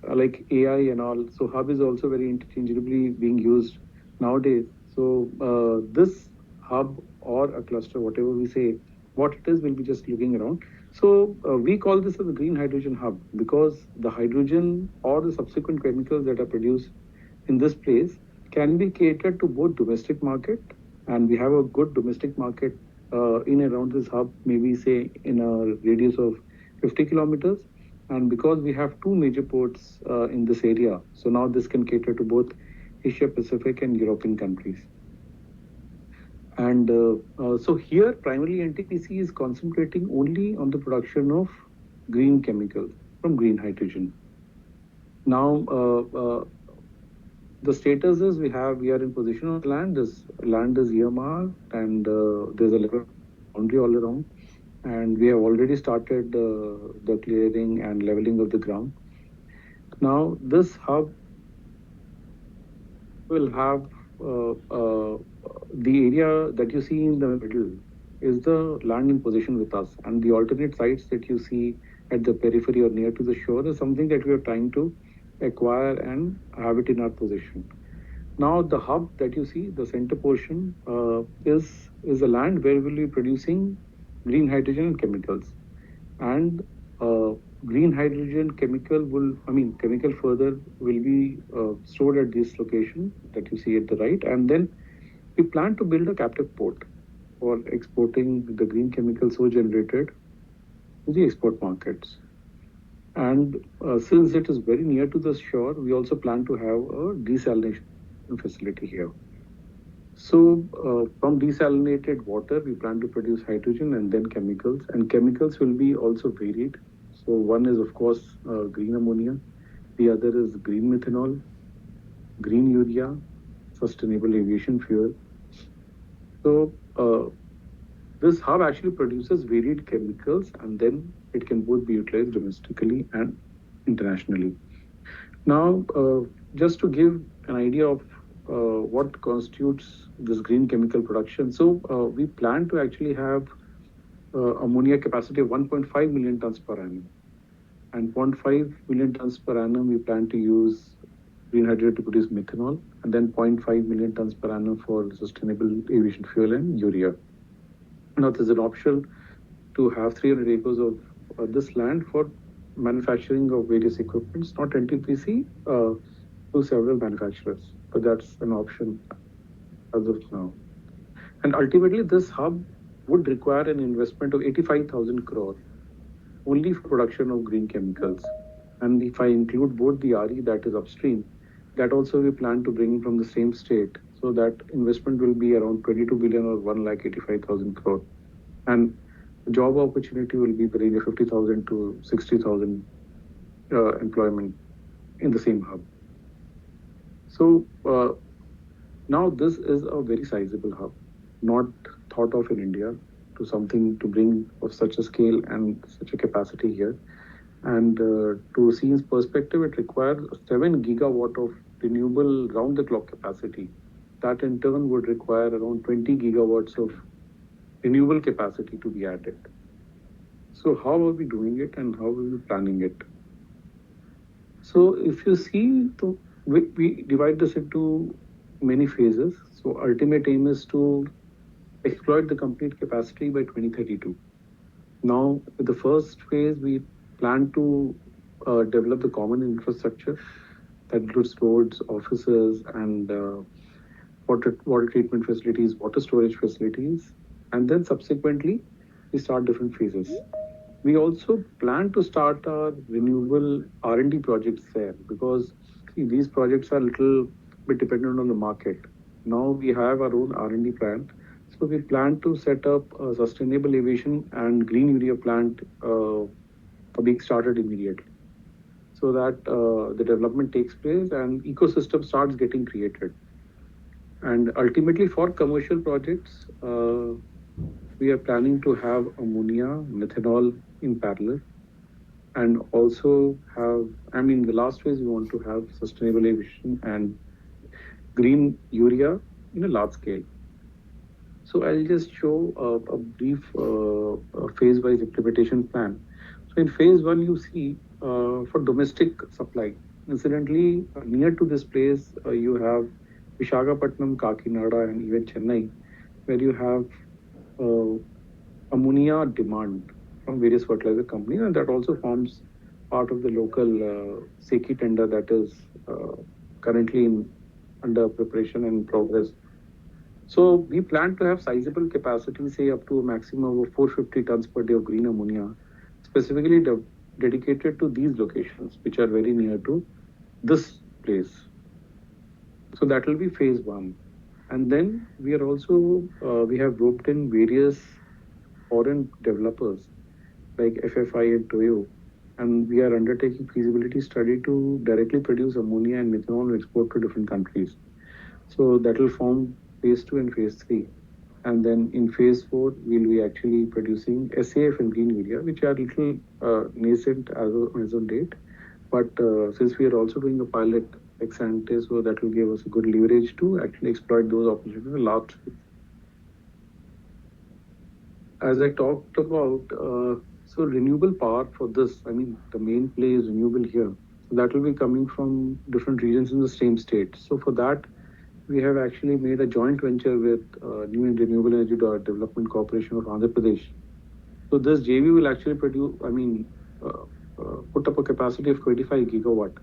like AI and all. So hub is also very interchangeably being used nowadays. So this hub or a cluster, whatever we say, what it is, we'll be just looking around. So we call this as a green hydrogen hub because the hydrogen or the subsequent chemicals that are produced in this place can be catered to both domestic market, and we have a good domestic market in and around this hub, maybe say in a radius of 50 kilometers. And because we have two major ports in this area, so now this can cater to both Asia Pacific and European countries. And so here, primarily NTPC is concentrating only on the production of green chemicals from green hydrogen. Now, the status is we are in position of land. This land is earmarked, and there's a level boundary all around. And we have already started the clearing and leveling of the ground. Now, this hub will have the area that you see in the middle is the land in position with us, and the alternate sites that you see at the periphery or near to the shore is something that we are trying to acquire and have it in our possession. Now, the hub that you see, the center portion, is the land where we'll be producing green hydrogen and chemicals. And green hydrogen chemical further will be stored at this location that you see at the right. And then we plan to build a captive port for exporting the green chemical so generated to the export markets. And since it is very near to the shore, we also plan to have a desalination facility here. So from desalinated water, we plan to produce hydrogen and then chemicals. And chemicals will be also varied. So one is, of course, green ammonia. The other is green methanol, green urea, sustainable aviation fuel. So this hub actually produces varied chemicals, and then it can both be utilized domestically and internationally. Now, just to give an idea of what constitutes this green chemical production. So we plan to actually have ammonia capacity of 1.5 million tons per annum. And 0.5 million tons per annum, we plan to use green hydrogen to produce methanol, and then 0.5 million tons per annum for sustainable aviation fuel and urea. Now, there's an option to have 300 acres of this land for manufacturing of various equipments, not NTPC, to several manufacturers. But that's an option as of now. And ultimately, this hub would require an investment of 85,000 crore only for production of green chemicals. And if I include both the RE that is upstream, that also we plan to bring from the same state. So that investment will be around 22 billion or 1,85,000 crore. And the job opportunity will be the range of 50,000 to 60,000 employment in the same hub. So now this is a very sizable hub, not thought of in India to something to bring of such a scale and such a capacity here. And to see its perspective, it requires 7 gigawatt of renewable round-the-clock capacity. That in turn would require around 20 gigawatts of renewable capacity to be added. So how are we doing it and how are we planning it? So if you see, we divide this into many phases. So ultimate aim is to exploit the complete capacity by 2032. Now, with the first phase, we plan to develop the common infrastructure that includes roads, offices, and water treatment facilities, water storage facilities, and then subsequently we start different phases. We also plan to start our renewable R&D projects there because these projects are a little bit dependent on the market. Now we have our own R&D plant. So we plan to set up a sustainable aviation and green urea plant being started immediately, so that the development takes place and ecosystem starts getting created. And ultimately for commercial projects, we are planning to have ammonia, methanol in parallel, and also have, the last phase we want to have sustainable aviation and green urea in a large scale. So I'll just show a brief phase-wise implementation plan. So in phase 1, you see for domestic supply. Incidentally, near to this place, you have Visakhapatnam, Kakinada, and even Chennai, where you have ammonia demand from various fertilizer companies, and that also forms part of the local SECI tender that is currently under preparation and progress. So we plan to have sizable capacity, say up to a maximum of 450 tons per day of green ammonia, specifically dedicated to these locations, which are very near to this place. So that will be phase 1. And then we are also, we have roped in various foreign developers like FFI and Toyo, and we are undertaking feasibility study to directly produce ammonia and methanol and export to different countries. So that will form phase 2 and phase 3. And then in phase 4, we'll be actually producing SAF and green urea, which are little nascent as of date. But since we are also doing a pilot ex ante, so that will give us a good leverage to actually exploit those opportunities in large scale. As I talked about, so renewable power for this, the main play is renewable here. So that will be coming from different regions in the same state. So for that, we have actually made a joint venture with New and Renewable Energy Development Corporation of Andhra Pradesh. So this JV will actually produce, put up a capacity of 25 gigawatt.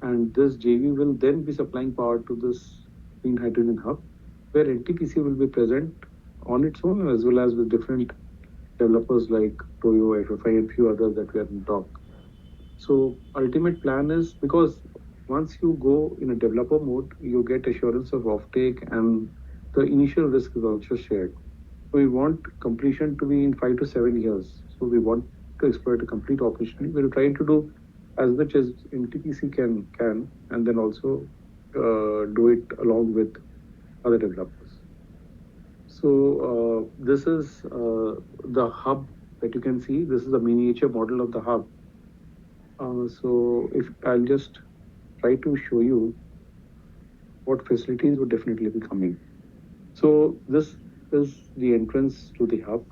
And this JV will then be supplying power to this green hydrogen hub, where NTPC will be present on its own as well as with different developers like Toyo, FFI, and few others that we are in talk. So ultimate plan is, because once you go in a developer mode, you get assurance of offtake and the initial risk is also shared. So we want completion to be in 5 to 7 years. So we want to exploit a complete opportunity. We're trying to do as much as NTPC can, and then also do it along with other developers. So this is the hub that you can see. This is a miniature model of the hub. So if I'll just try to show you what facilities would definitely be coming. So this is the entrance to the hub.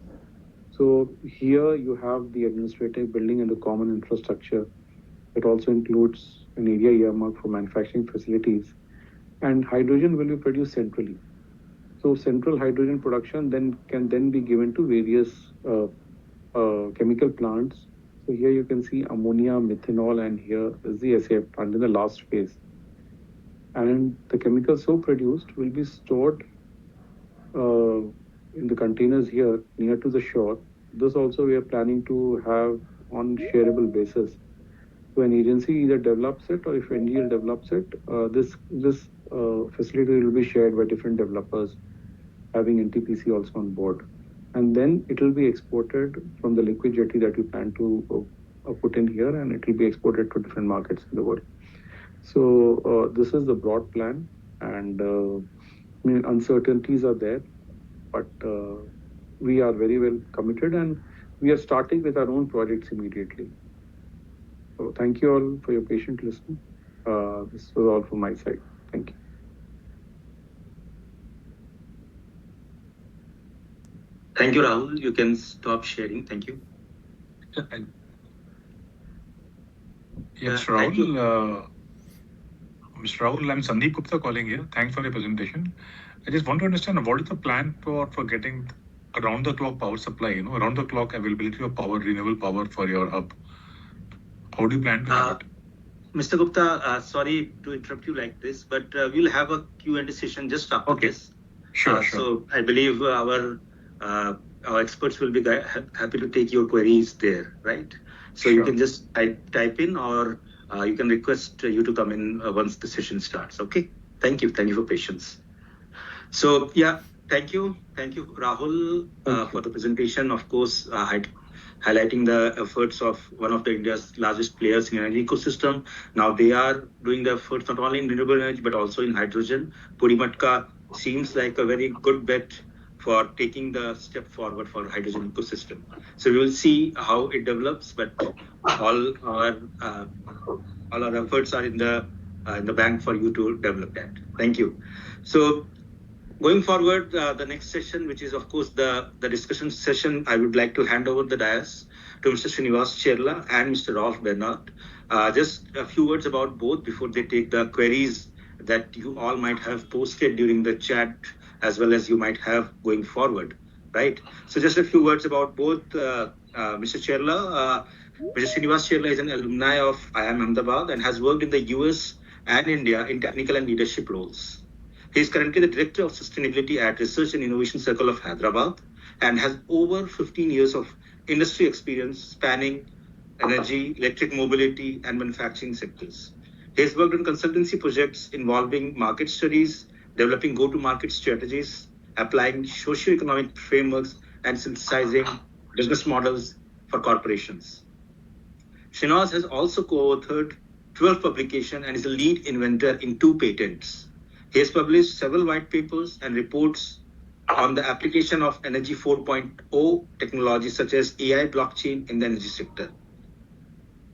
So here you have the administrative building and the common infrastructure. It also includes an area earmarked for manufacturing facilities, and hydrogen will be produced centrally. So central hydrogen production then can then be given to various chemical plants. So here you can see ammonia, methanol, and here is the SAF plant in the last phase. And the chemicals so produced will be stored in the containers here near to the shore. This also we are planning to have on shareable basis. So an agency either develops it, or if NGL develops it, this facility will be shared by different developers having NTPC also on board. And then it will be exported from the liquid jetty that we plan to put in here, and it will be exported to different markets in the world. So this is the broad plan, and uncertainties are there, but we are very well committed, and we are starting with our own projects immediately. So thank you all for your patient listening. This was all from my side. Thank you. Thank you, Rahul. You can stop sharing. Thank you. Yes, Rahul. Mr. Rahul, I'm Sandeep Gupta calling here. Thanks for the presentation. I just want to understand what is the plan for getting around the clock power supply, around the clock availability of power, renewable power for your hub. How do you plan to have it? Mr. Gupta, sorry to interrupt you like this, but we'll have a Q&A session just after this. Sure. So I believe our experts will be happy to take your queries there, right? So you can just type in, or you can request you to come in once the session starts. Okay. Thank you for patience. So yeah, thank you, Rahul, for the presentation. Of course, highlighting the efforts of one of the India's largest players in energy ecosystem. Now they are doing the efforts not only in renewable energy but also in hydrogen. Purimatka seems like a very good bet for taking the step forward for hydrogen ecosystem. So we will see how it develops, but all our efforts are in the bank for you to develop that. Thank you. So going forward, the next session, which is of course the discussion session, I would like to hand over the dais to Mr. Srinivas Cherla and Mr. Rolf Bernard. Just a few words about both before they take the queries that you all might have posted during the chat, as well as you might have going forward, right? So just a few words about both. Mr. Cherla, Mr. Srinivas Cherla is an alumni of IIM Ahmedabad and has worked in the US and India in technical and leadership roles. He is currently the Director of Sustainability at Research and Innovation Circle of Hyderabad and has over 15 years of industry experience spanning energy, electric mobility, and manufacturing sectors. He has worked on consultancy projects involving market studies, developing go-to-market strategies, applying socio-economic frameworks, and synthesizing business models for corporations. Srinivas has also co-authored 12 publications and is a lead inventor in 2 patents. He has published several white papers and reports on the application of Energy 4.0 technologies such as AI blockchain in the energy sector.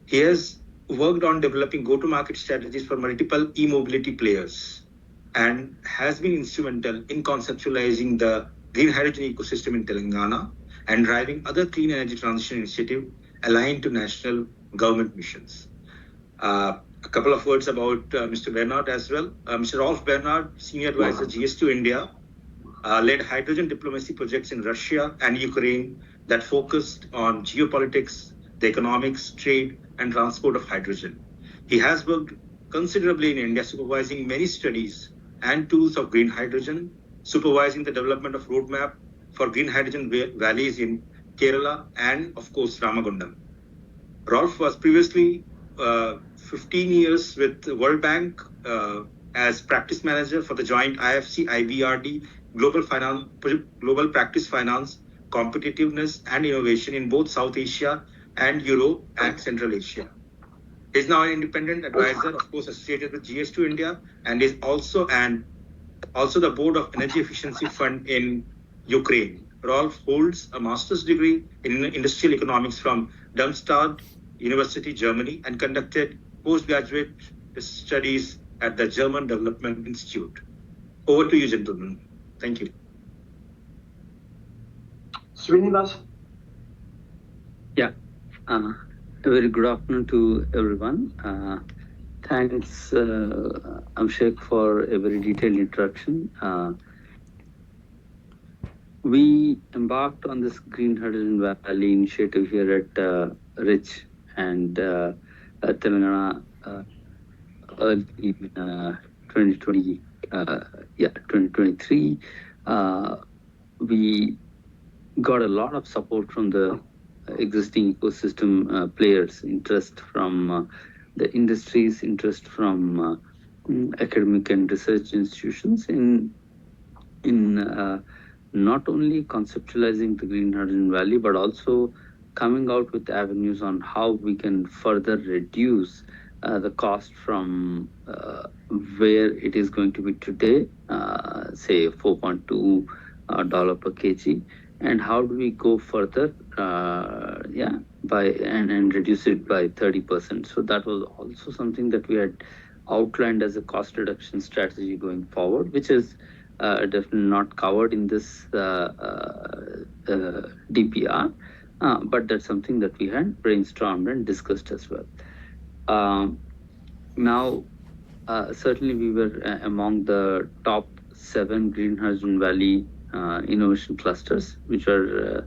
He has worked on developing go-to-market strategies for multiple e-mobility players and has been instrumental in conceptualizing the green hydrogen ecosystem in Telangana and driving other clean energy transition initiatives aligned to national government missions. A couple of words about Mr. Bernard as well. Mr. Rolf Bernard, Senior Advisor, GS2 India, led hydrogen diplomacy projects in Russia and Ukraine that focused on geopolitics, the economics, trade, and transport of hydrogen. He has worked considerably in India, supervising many studies and tools of green hydrogen, supervising the development of roadmap for green hydrogen valleys in Kerala and, of course, Ramagundam. Rolf was previously 15 years with the World Bank as practice manager for the joint IFC-IBRD Global Practice Finance, Competitiveness and Innovation in both South Asia and Europe and Central Asia. He is now an independent advisor, of course, associated with GS2 India, and is also the board of Energy Efficiency Fund in Ukraine. Rolf holds a master's degree in industrial economics from Darmstadt University, Germany, and conducted postgraduate studies at the German Development Institute. Over to you, gentlemen. Thank you. Srinivas, Yeah. A very good afternoon to everyone. Thanks, Abhishek, for a very detailed introduction. We embarked on this Green Hydrogen Valley initiative here at Rich and Telangana early in 2020, 2023. We got a lot of support from the existing ecosystem players, interest from the industries, interest from academic and research institutions in not only conceptualizing the Green Hydrogen Valley, but also coming out with avenues on how we can further reduce the cost from where it is going to be today, say $4.2 per kg, and how do we go further, by and reduce it by 30%. So that was also something that we had outlined as a cost reduction strategy going forward, which is definitely not covered in this DPR, but that's something that we had brainstormed and discussed as well. Now, certainly we were among the top 7 Green Hydrogen Valley innovation clusters, which were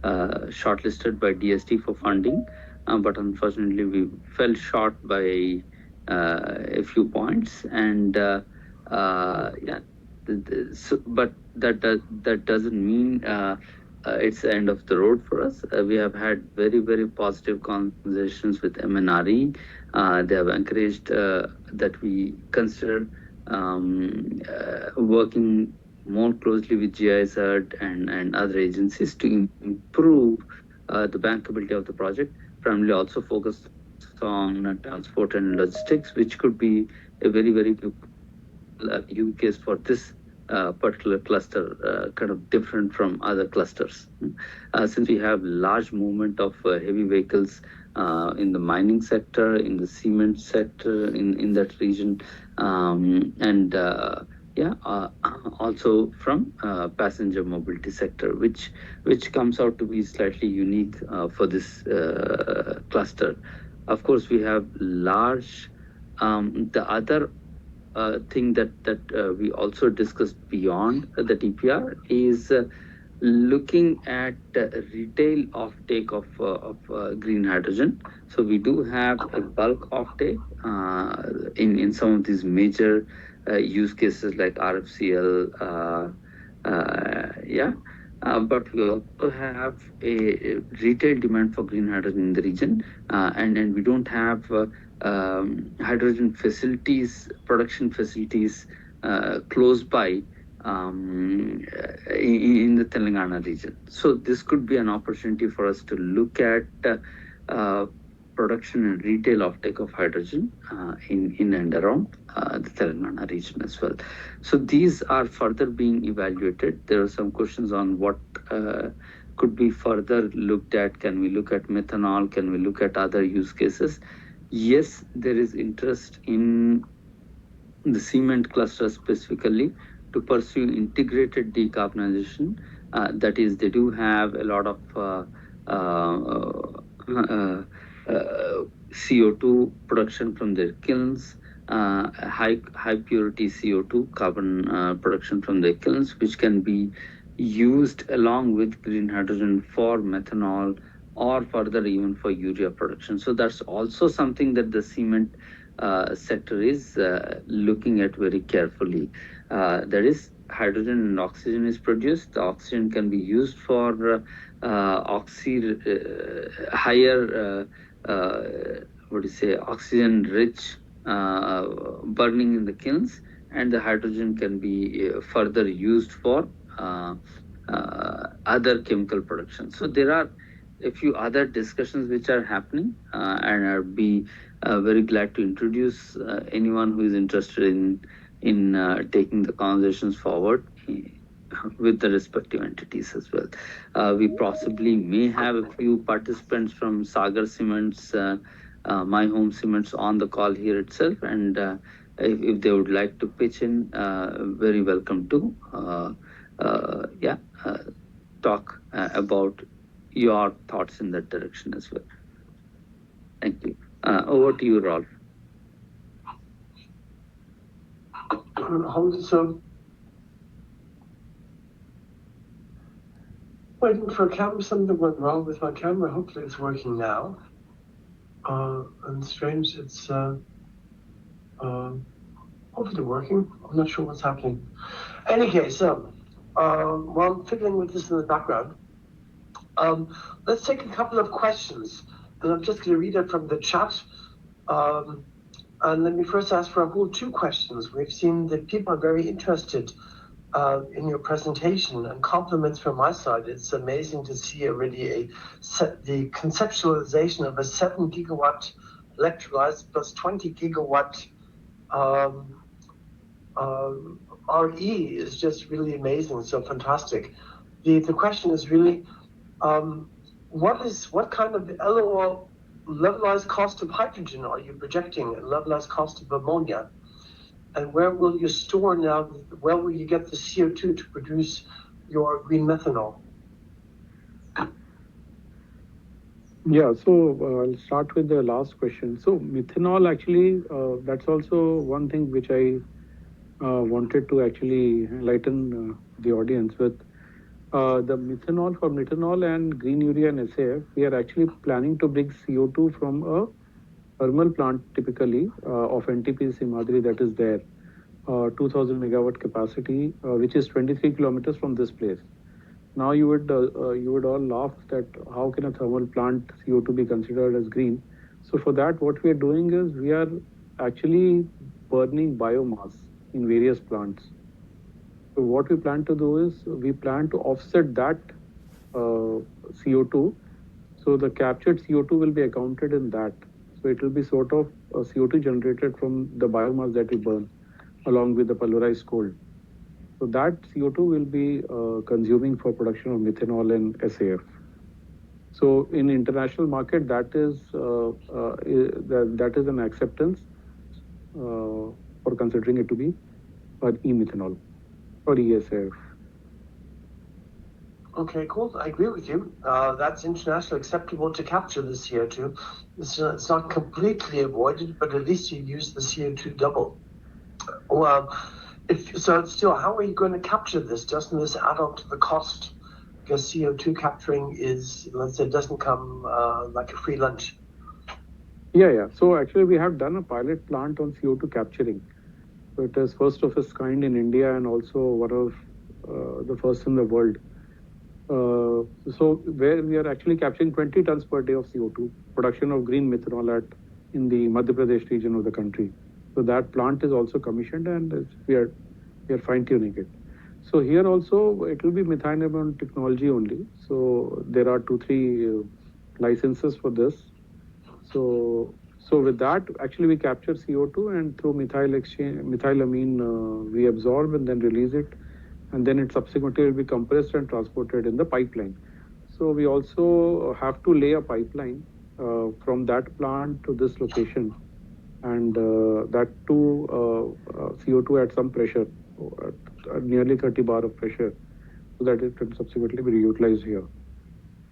shortlisted by DST for funding, but unfortunately we fell short by a few points, and but that doesn't mean it's the end of the road for us. We have had very positive conversations with MNRE. They have encouraged that we consider working more closely with GISRT and other agencies to improve the bankability of the project, primarily also focused on transport and logistics, which could be a very use case for this particular cluster, kind of different from other clusters. Since we have large movement of heavy vehicles in the mining sector, in the cement sector, in that region, and also from passenger mobility sector, which comes out to be slightly unique for this cluster. Of course, we have large, the other thing that we also discussed beyond the DPR is looking at retail offtake of green hydrogen. So we do have a bulk offtake in some of these major use cases like RFCL, but we also have a retail demand for green hydrogen in the region, and we don't have hydrogen facilities, production facilities close by in the Telangana region. So this could be an opportunity for us to look at production and retail offtake of hydrogen in and around the Telangana region as well. So these are further being evaluated. There are some questions on what could be further looked at. Can we look at methanol? Can we look at other use cases? Yes, there is interest in the cement cluster specifically to pursue integrated decarbonization. That is, they do have a lot of CO2 production from their kilns, high purity CO2 carbon production from their kilns, which can be used along with green hydrogen for methanol or further even for urea production. So that's also something that the cement sector is looking at very carefully. There is hydrogen and oxygen is produced. The oxygen can be used for higher oxygen rich burning in the kilns, and the hydrogen can be further used for other chemical production. So there are a few other discussions which are happening, and I'll be very glad to introduce anyone who is interested in taking the conversations forward with the respective entities as well. We possibly may have a few participants from Sagar Cements, MyHome Cements on the call here itself, and if they would like to pitch in, very welcome to talk about your thoughts in that direction as well. Thank you. Over to you, Rolf. So, waiting for a camera. Something went wrong with my camera. Hopefully, it's working now. And strange, it's hopefully working. I'm not sure what's happening. Any case, while I'm fiddling with this in the background, let's take a couple of questions. And I'm just going to read it from the chat. And let me first ask for a whole 2 questions. We've seen that people are very interested in your presentation, and compliments from my side. It's amazing to see already the conceptualization of a 7 gigawatt electrolyzer plus 20 gigawatt RE is just really amazing, so fantastic. The question is really, what kind of LOL, levelized cost of hydrogen, are you projecting, and levelized cost of ammonia? And where will you store now, where will you get the CO2 to produce your green methanol? Yeah, so I'll start with the last question. So methanol, actually, that's also one thing which I wanted to actually enlighten the audience with. The methanol and green urea and SAF, we are actually planning to bring CO2 from a thermal plant typically of NTPC Madri that is there, 2000 megawatt capacity, which is 23 kilometers from this place. Now you would all laugh that how can a thermal plant CO2 be considered as green? So for that, what we are doing is we are actually burning biomass in various plants. So what we plan to do is we plan to offset that CO2. So the captured CO2 will be accounted in that. So it will be sort of CO2 generated from the biomass that we burn along with the pulverized coal. So that CO2 will be consuming for production of methanol and SAF. So in international market, that is an acceptance for considering it to be an e-methanol or ESAF. Okay, cool. I agree with you. That's internationally acceptable to capture the CO2. It's not completely avoided, but at least you use the CO2 double. Well, still, how are you going to capture this? Doesn't this add on to the cost? Because CO2 capturing is, let's say, doesn't come like a free lunch. Yeah. So actually, we have done a pilot plant on CO2 capturing. So it is first of its kind in India and also one of the first in the world. So where we are actually capturing 20 tons per day of CO2, production of green methanol in the Madhya Pradesh region of the country. So that plant is also commissioned, and we are fine tuning it. So here also it will be methanol technology only. So there are 2-3 licenses for this. So with that, actually we capture CO2 and through methylamine we absorb and then release it, and then it subsequently will be compressed and transported in the pipeline. So we also have to lay a pipeline from that plant to this location, and that too CO2 at some pressure, at nearly 30 bar of pressure, so that it can subsequently be reutilized here.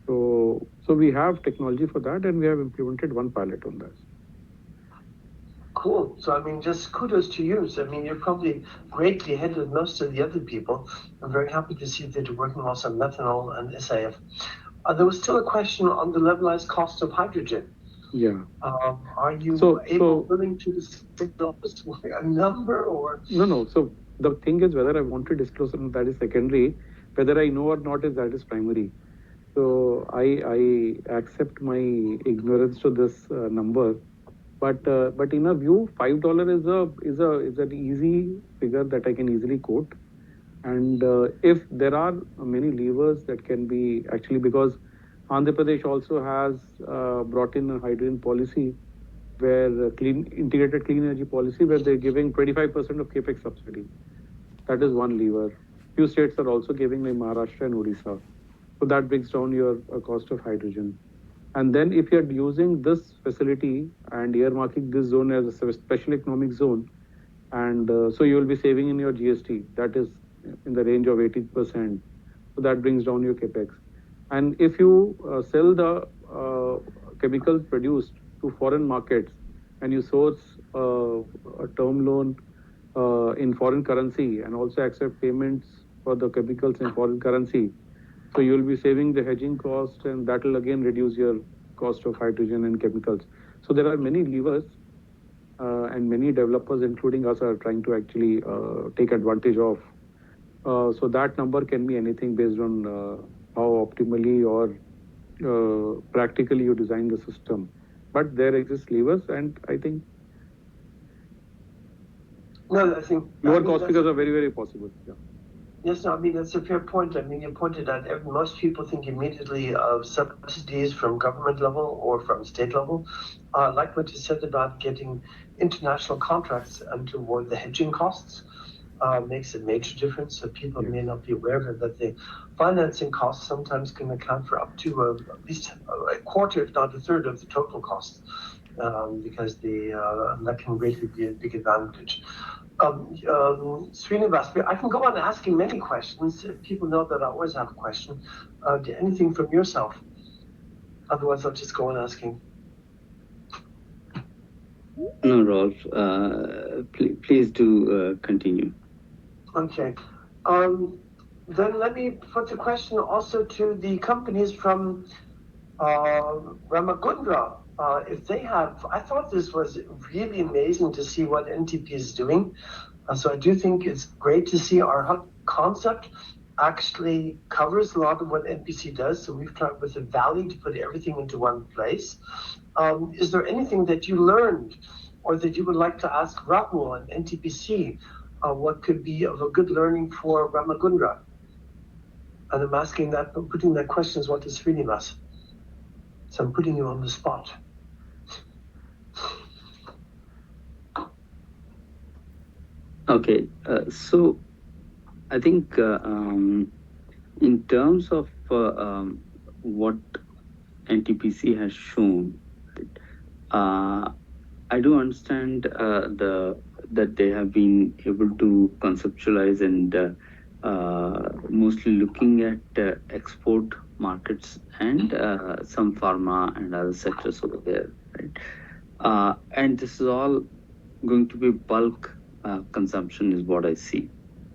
So we have technology for that, and we have implemented one pilot on that. Cool. So, I mean, just kudos to you. So, I mean, you're probably greatly ahead of most of the other people. I'm very happy to see that you're working also on methanol and SAF. There was still a question on the levelized cost of hydrogen. Yeah. Are you willing to disclose a number or? No. So the thing is whether I want to disclose something, that is secondary. Whether I know or not that is primary. So I accept my ignorance to this number. But in a view, $5 is an easy figure that I can easily quote. And if there are many levers that can be actually, because Andhra Pradesh also has brought in a hydrogen policy where integrated clean energy policy where they're giving 25% of capex subsidy. That is one lever. Few states are also giving like Maharashtra and Odisha. So that brings down your cost of hydrogen. And then if you're using this facility and earmarking this zone as a special economic zone, and so you will be saving in your GST, that is in the range of 80%. So that brings down your capex. And if you sell the chemicals produced to foreign markets and you source a term loan in foreign currency and also accept payments for the chemicals in foreign currency, so you will be saving the hedging cost, and that will again reduce your cost of hydrogen and chemicals. So there are many levers, and many developers, including us, are trying to actually take advantage of. So that number can be anything based on how optimally or practically you design the system. But there exist levers, and I think lower cost figures are very, very possible. Yeah. Yes, no, I mean, that's a fair point. I mean, you pointed out most people think immediately of subsidies from government level or from state level. Like what you said about getting international contracts and to avoid the hedging costs makes a major difference. So people may not be aware of it, that the financing costs sometimes can account for up to at least a quarter, if not a third, of the total cost, because that can greatly be a big advantage. Srinivas, I can go on asking many questions. People know that I always have a question. Anything from yourself? Otherwise, I'll just go on asking. No, Rolf, please do continue. Okay. Then let me put the question also to the companies from Ramagundam. If they have, I thought this was really amazing to see what NTP is doing. So I do think it's great to see our hub concept actually covers a lot of what NPC does. So we've tried with the Valley to put everything into one place. Is there anything that you learned or that you would like to ask Rahul and NTPC? What could be of a good learning for Ramagundam? And I'm asking that, putting that question as well to Srinivas. So I'm putting you on the spot. Okay, so I think in terms of what NTPC has shown, I do understand that they have been able to conceptualize and mostly looking at export markets and some pharma and other sectors over there, right? And this is all going to be bulk consumption is what I see,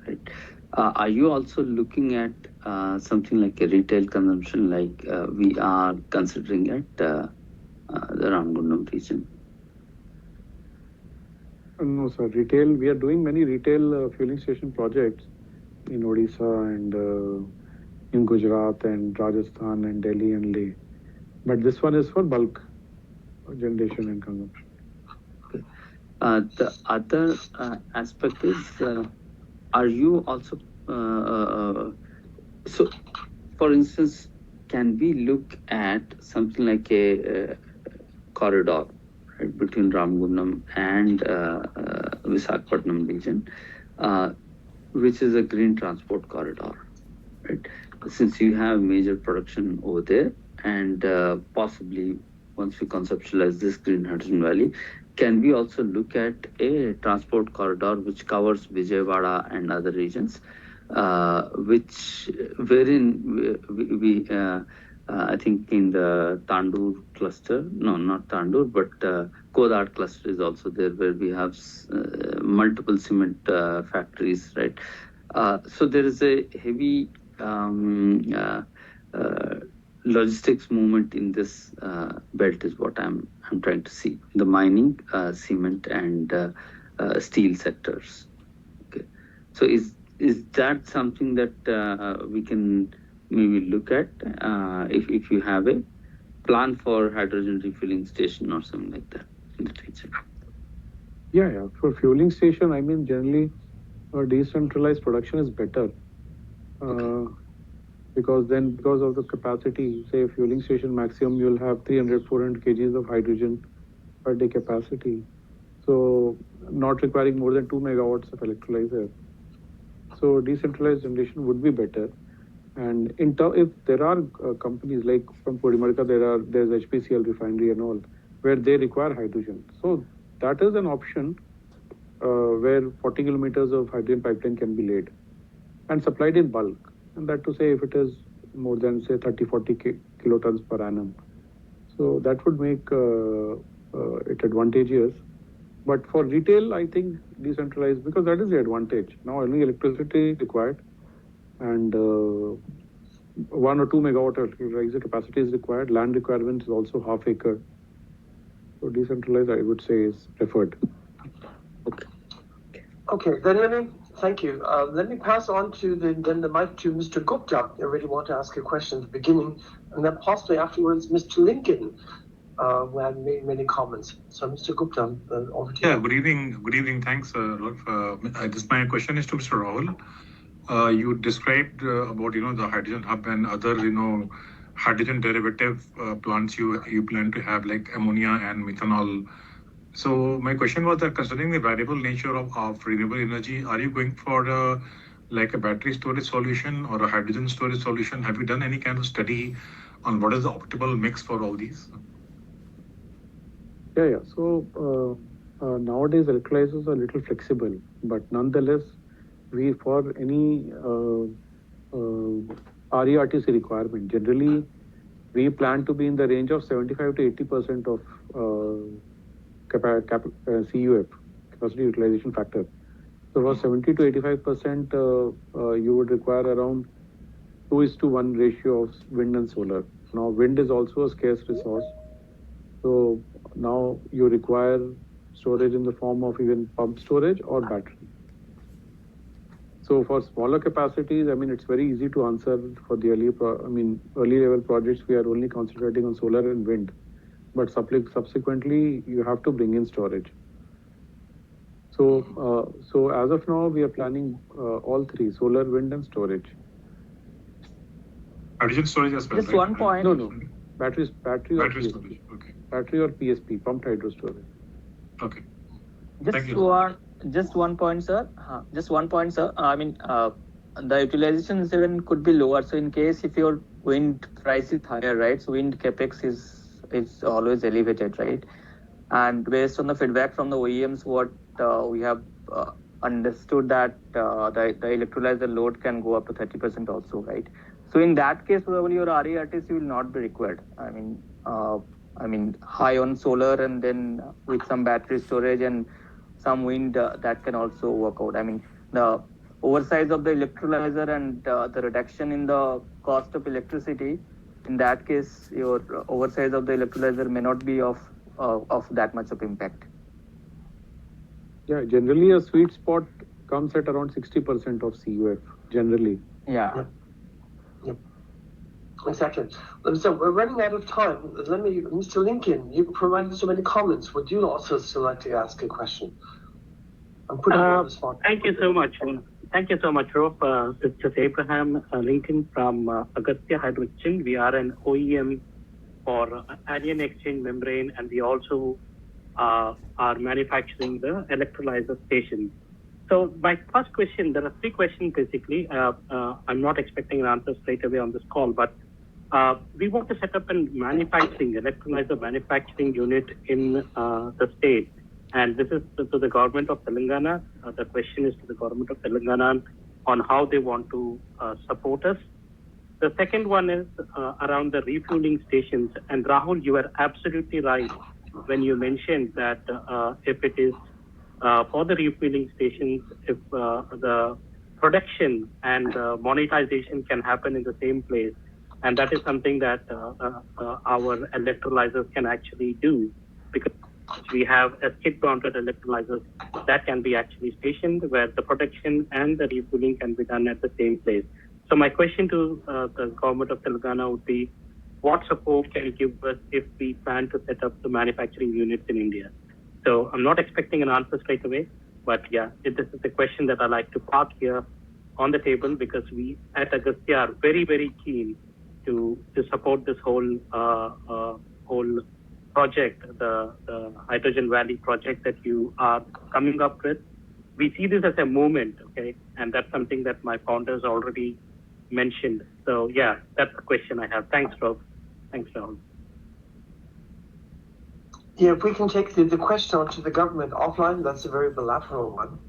right? Are you also looking at something like a retail consumption like we are considering at the Ramagundam region? No, sir. Retail, we are doing many retail fueling station projects in Odisha and in Gujarat and Rajasthan and Delhi and Leh. But this one is for bulk generation and consumption. Okay. The other aspect is, are you also, so for instance, can we look at something like a corridor, right, between Ramagundam and Visakhapatnam region, which is a green transport corridor, right? Since you have major production over there, and possibly once we conceptualize this green hydrogen valley, can we also look at a transport corridor which covers Vijayawada and other regions, wherein we I think in the Tandur cluster, no, not Tandur, but Kodad cluster is also there, where we have multiple cement factories, right? So there is a heavy logistics movement in this belt is what I'm trying to see. The mining, cement and steel sectors. Okay, so is that something that we can maybe look at if you have a plan for hydrogen refueling station or something like that in the region? Yeah. For fueling station, I mean, generally, decentralized production is better. Because of the capacity, say, fueling station maximum, you'll have 300, 400 kgs of hydrogen per day capacity. So, not requiring more than 2 megawatts of electrolyzer. So, decentralized generation would be better. And if there are companies like from Podimarka, there's HPCL refinery and all, where they require hydrogen. So, that is an option where 40 kilometers of hydrogen pipeline can be laid and supplied in bulk. And that to say, if it is more than say 30-40 kilotons per annum. So that would make it advantageous. But for retail, I think decentralized, because that is the advantage. Now only electricity required, and 1 or 2 megawatt electrolyzer capacity is required. Land requirement is also half acre. So decentralized, I would say, is preferred. Okay, then thank you. Let me pass on to the mic to Mr. Gupta. I really want to ask a question at the beginning, and then possibly afterwards, Mr. Lincoln, who had made many comments. So, Mr. Gupta, over to you. Yeah, good evening. Good evening. Thanks, Rolf. My question is to Mr. Rahul. You described about the hydrogen hub and other hydrogen derivative plants you plan to have, like ammonia and methanol. So my question was that, considering the variable nature of renewable energy, are you going for like a battery storage solution or a hydrogen storage solution? Have you done any kind of study on what is the optimal mix for all these? Yeah. So nowadays electrolyzers are a little flexible, but nonetheless, we for any RERTC requirement, generally we plan to be in the range of 75 to 80% of CUF, capacity utilization factor. So for 70 to 85%, you would require around 2:1 ratio of wind and solar. Now wind is also a scarce resource. So now you require storage in the form of even pump storage or battery. So for smaller capacities, I mean, it's very easy to answer. For the early level projects, we are only concentrating on solar and wind. But subsequently, you have to bring in storage. So as of now, we are planning all three: solar, wind, and storage. Hydrogen storage as well. Just one point. No. Battery or PSP. Storage. Okay. Battery or PSP, pumped hydro storage. Okay. Just one point, sir. I mean, the utilization even could be lower. So in case if your wind price is higher, right? So wind capex is always elevated, right? And based on the feedback from the OEMs, what we have understood that the electrolyzer load can go up to 30% also, right? So in that case, probably your RERTC will not be required. I mean, high on solar and then with some battery storage and some wind, that can also work out. I mean, the oversize of the electrolyzer and the reduction in the cost of electricity, in that case, your oversize of the electrolyzer may not be of that much of impact. Yeah, generally a sweet spot comes at around 60% of CUF, generally. Yeah. Exactly. So we're running out of time. Mr. Lincoln, you provided so many comments. Would you also still like to ask a question? I'm putting you on the spot. Thank you so much. Thank you so much, Rob. This is Abraham Lincoln from Agastya Hydrogen. We are an OEM for anion exchange membrane, and we also are manufacturing the electrolyzer station. So my first question, there are three questions basically. I'm not expecting an answer straight away on this call, but we want to set up a electrolyzer manufacturing unit in the state. And this is to the government of Telangana. The question is to the government of Telangana on how they want to support us. The second one is around the refueling stations. And Rahul, you are absolutely right when you mentioned that if it is for the refueling stations, if the production and monetization can happen in the same place, and that is something that our electrolyzers can actually do, because we have a skid-mounted electrolyzers that can be actually stationed where the production and the refueling can be done at the same place. So my question to the government of Telangana would be, what support can you give us if we plan to set up the manufacturing units in India? So I'm not expecting an answer straight away, but yeah, this is a question that I like to park here on the table, because we at Agastya are very, very keen to support this whole project, the Hydrogen Valley project that you are coming up with. We see this as a movement, okay? And that's something that my founders already mentioned. So yeah, that's the question I have. Thanks, Rob. Thanks, Rahul. Yeah, if we can take the question on to the government offline, that's a very bilateral one.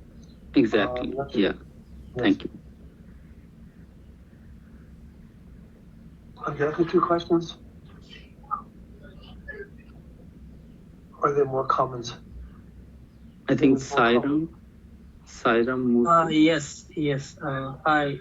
Exactly. Yeah. Yes. Thank you. Okay, after 2 questions. Are there more comments? I think Sairam moved. Yes. Hi,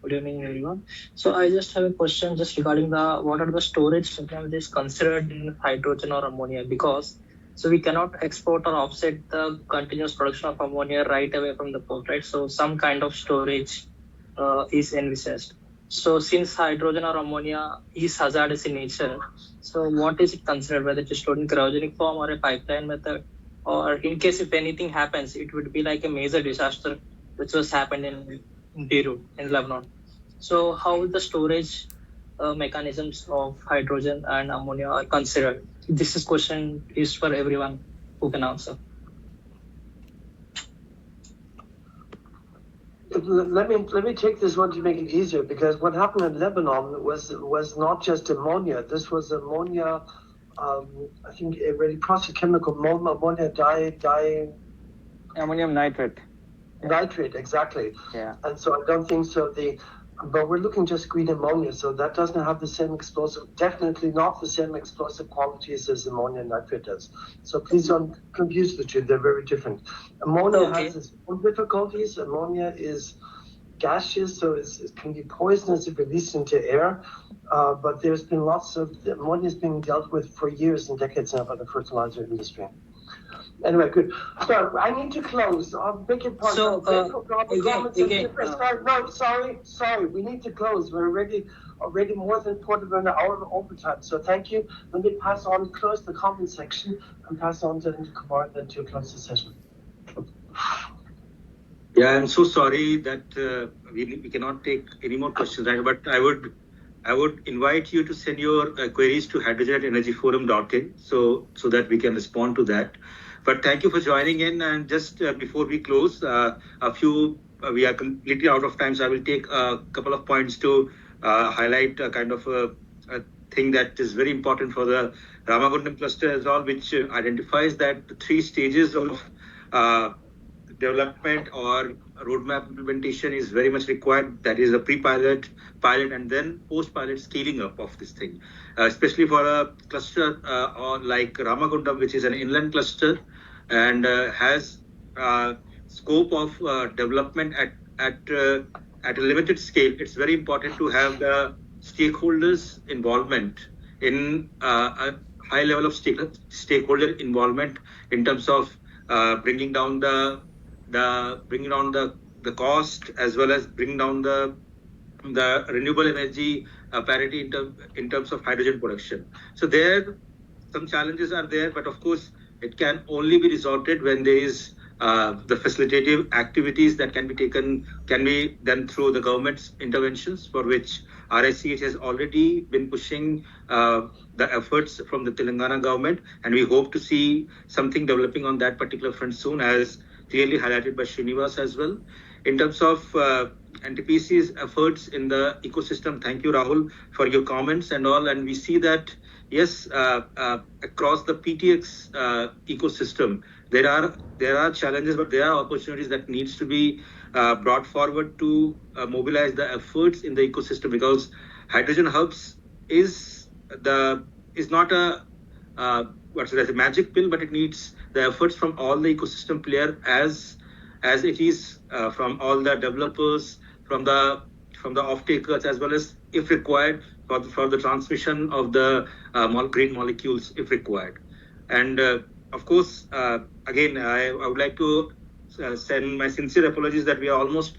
good evening, everyone. So I just have a question just regarding what are the storage technologies considered in hydrogen or ammonia, because so we cannot export or offset the continuous production of ammonia right away from the port, right? So some kind of storage is envisaged. So since hydrogen or ammonia is hazardous in nature, so what is it considered, whether it is stored in cryogenic form or a pipeline method? Or in case if anything happens, it would be like a major disaster, which was happened in Beirut, in Lebanon. So how the storage mechanisms of hydrogen and ammonia are considered? This question is for everyone who can answer. Let me take this one to make it easier, because what happened in Lebanon was not just ammonia. This was ammonia. I think a very processed chemical, ammonia Ammonium nitrate. Nitrate, exactly. Yeah. And so I don't think so. But we're looking just green ammonia, so that doesn't have the same explosive, definitely not the same explosive qualities as ammonium nitrate does. So please don't confuse the two; they're very different. Ammonia has its own difficulties. Ammonia is gaseous, so it can be poisonous if released into air. But there's been lots of ammonia is being dealt with for years and decades now by the fertilizer industry. Anyway, good. So I need to close. Beg your pardon. Sorry. We need to close. We're already more than quarter of an hour of overtime. So thank you. Let me close the comment section and pass on to Kumar then to close the session. Yeah, I'm so sorry that we cannot take any more questions, right? But I would invite you to send your queries to hydrogen@energyforum.in so that we can respond to that. But thank you for joining in. And just before we close, we are completely out of time, so I will take a couple of points to highlight a kind of a thing that is very important for the Ramagundam cluster as well, which identifies that the 3 stages of development or roadmap implementation is very much required. That is a pre-pilot, pilot, and then post-pilot scaling up of this thing, especially for a cluster like Ramagundam, which is an inland cluster and has scope of development at a limited scale. It's very important to have the stakeholders' involvement in a high level of stakeholder involvement in terms of bringing down the cost, as well as bring down the renewable energy parity in terms of hydrogen production. So there some challenges are there, but of course it can only be resorted when there is the facilitative activities that can be done through the government's interventions, for which RFCL has already been pushing the efforts from the Telangana government, and we hope to see something developing on that particular front soon, as clearly highlighted by Srinivas as well. In terms of NTPC's efforts in the ecosystem, thank you, Rahul, for your comments and all. And we see that, yes, across the PTX ecosystem, there are challenges, but there are opportunities that needs to be brought forward to mobilize the efforts in the ecosystem, because hydrogen hubs is not a magic pill, but it needs the efforts from all the ecosystem player as it is from all the developers, from the off-takers, as well as, if required, for the transmission of the green molecules if required. And of course, again, I would like to send my sincere apologies that we are almost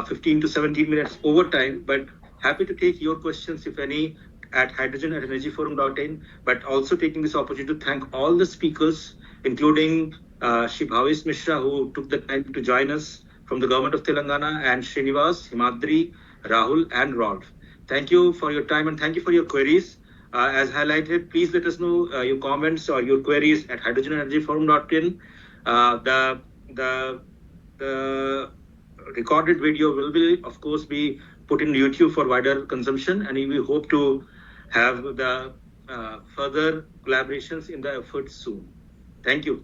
15 to 17 minutes over time, but happy to take your questions, if any, at hydrogen@energyforum.in, but also taking this opportunity to thank all the speakers, including Shibhavis Mishra, who took the time to join us from the government of Telangana, and Srinivas, Himadri, Rahul, and Rolf. Thank you for your time, and thank you for your queries. As highlighted, please let us know your comments or your queries at hydrogen@energyforum.in. The recorded video will be, of course, be put in YouTube for wider consumption, and we hope to have the further collaborations in the efforts soon. Thank you.